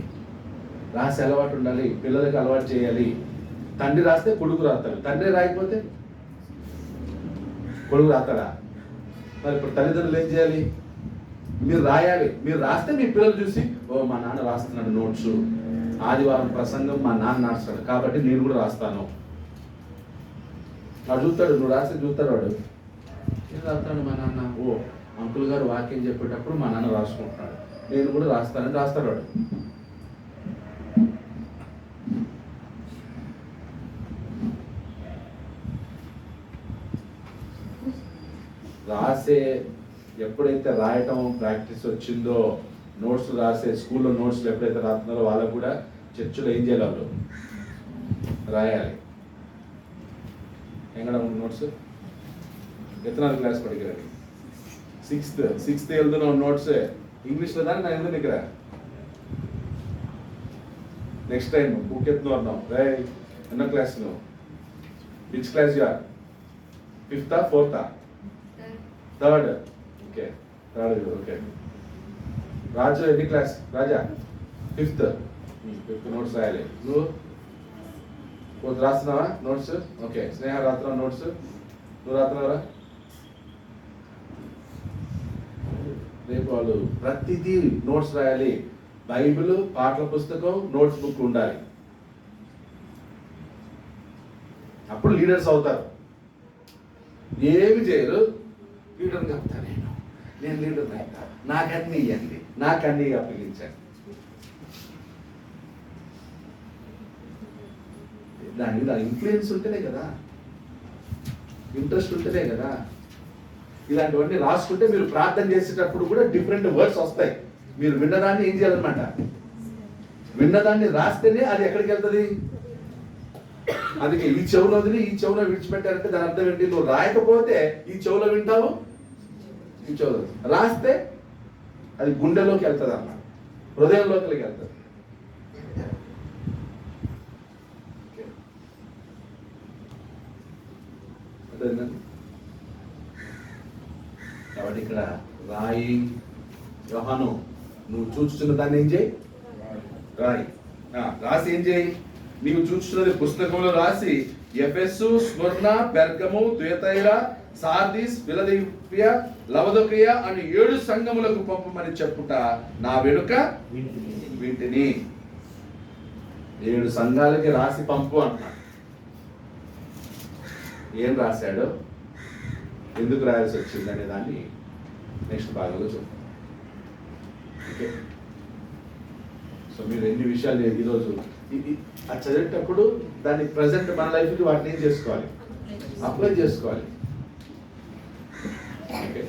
రాసే అలవాటు ఉండాలి, పిల్లలకి అలవాటు చేయాలి. తండ్రి రాస్తే కొడుకు రాస్తాడు, తండ్రి రాయకపోతే కొడుకు రాస్తాడా? మరి ఇప్పుడు తల్లిదండ్రులు ఏం చేయాలి? మీరు రాయాలి. మీరు రాస్తే మీ పిల్లలు చూసి, ఓ మా నాన్న రాస్తున్నాడు నోట్స్, ఆదివారం ప్రసంగం మా నాన్న రాస్తాడు కాబట్టి నేను కూడా రాస్తాను. వాడు చూస్తాడు, నువ్వు రాస్తే చూస్తాడు వాడు, ఏం రాస్తాడు మా నాన్న, ఓ అంకుల్ గారు వాక్యం చెప్పేటప్పుడు మా నాన్న రాసుకుంటున్నాడు, నేను కూడా రాస్తానని రాస్తాడు వాడు. రాసే ఎప్పుడైతే రాయటం ప్రాక్టీస్ వచ్చిందో, నోట్స్ రాసే స్కూల్లో నోట్స్లు ఎప్పుడైతే రాస్తున్నారో వాళ్ళకు కూడా చర్చిలో ఏం చేయాలి? వాళ్ళు రాయాలి. ఎంగడ నోట్స్ ఎత్తనాలు క్లాస్ పడికరండి, సిక్స్త్ వెళ్తున్నావు నోట్స్ ఇంగ్లీష్లో దాన్ని నేను ఎందుకు ఇక్కడ నెక్స్ట్ టైం బుక్ ఎత్తున్నా రే ఎన్నో క్లాస్ నువ్వు, which class you are? 5th, 4th, 3rd? Okay, 3rd. Okay. Raju ఎన్ని క్లాస్? రాజా 5th నోట్స్ రాయాలి. నువ్వు రాస్తున్నావా నోట్స్? ఓకే. స్నేహ రాస్తున్నావా నోట్స్? నువ్వు రాస్తున్నావరా? రేపు వాళ్ళు ప్రతిదీ నోట్స్ రాయాలి. బైబిల్, పాటల పుస్తకం, నోట్స్ బుక్ ఉండాలి. అప్పుడు లీడర్స్ అవుతారు. ఏమి చేయరు, లీడర్ చెప్తా నేను లీడర్ అవుతా, నాకన్నీ ఇవ్వండి, నాకన్నీ అప్పగించండి. దాని మీద ఇన్ఫ్లుయెన్స్ ఉంటేనే కదా, ఇంట్రెస్ట్ ఉంటేనే కదా. ఇలాంటివన్నీ రాసుకుంటే మీరు ప్రార్థన చేసేటప్పుడు కూడా డిఫరెంట్ వర్డ్స్ వస్తాయి. మీరు విన్నదాన్ని ఏం చేయాలన్నమాట, విన్నదాన్ని రాస్తేనే అది ఎక్కడికి వెళ్తుంది. అందుకే ఈ చెవులో వదిలి ఈ చెవులో విడిచిపెట్టారంటే దాని అర్థం ఏంటి? నువ్వు రాయకపోతే ఈ చెవులో వింటావు, ఈ చెవులో రాస్తే అది గుండెలోకి వెళ్తుంది అన్నమాట, హృదయంలోకి వెళ్తుంది. కాబట్టి ఇక్కడ రాయి, యోహాను నువ్వు చూస్తున్న దాన్ని ఏం చేయి? రాయి. రాసి ఏం చేయి? నీవు చూస్తున్నది పుస్తకంలో రాసి ఎఫెసు, స్మర్ణ, పెర్గము, తుయతైరా, సార్దీస్, ఫిలదెల్ఫియా, లవదొకయ అని 7 సంఘములకు పంపమని చెప్పుట నా వెనుక వీటిని. 7 సంఘాలకి రాసి పంపు అంటున్నాడు. ఏం రాశాడో, ఎందుకు రాయాల్సి వచ్చింది అనే దాన్ని నెక్స్ట్ భాగంలో చూద్దాం. ఓకే. సో మీరు ఎన్ని విషయాలు ఈరోజు అది చదివేటప్పుడు దాన్ని ప్రజెంట్ మన లైఫ్కి వాటిని ఏం చేసుకోవాలి? అప్లై చేసుకోవాలి. ఓకే.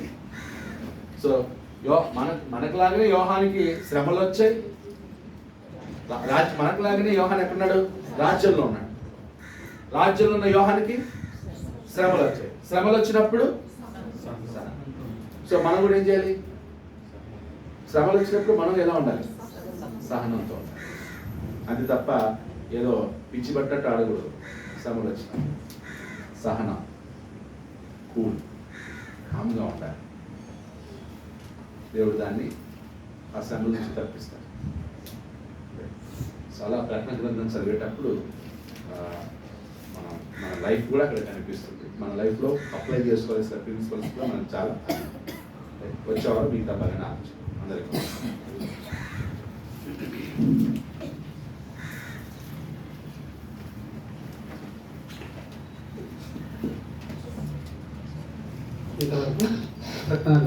సో మనకులాగానే యోహానికి శ్రమలు వచ్చాయి. మనకులాగానే యోహాన్ ఎక్కడున్నాడు? రాజ్యంలో ఉన్నాడు. రాజ్యంలో ఉన్న యోహానికి శ్రమలు వచ్చాయి. శ్రమలు వచ్చినప్పుడు సో మనం కూడా ఏం చేయాలి? శ్రమలు వచ్చినప్పుడు మనం ఎలా ఉండాలి? సహనంతో ఉండాలి. అది తప్ప ఏదో పిచ్చి పట్టట్టు ఆడకూడదు. శ్రమలు వచ్చిన సహనం, కూల్, కామ్గా ఉండాలి. దేవుడు దాన్ని ఆ శ్రమల నుంచి తప్పిస్తాడు. చాలా ప్రకటన గ్రంథం చదివేటప్పుడు మన లైఫ్ కూడా అక్కడ కనిపిస్తుంది. మన లైఫ్లో అప్లై చేసుకోవాల్సిన ప్రిన్సిపల్స్ కూడా మనకు చాలా వచ్చేవారు మిగతా బాగా ఆలోచన అందరికీ.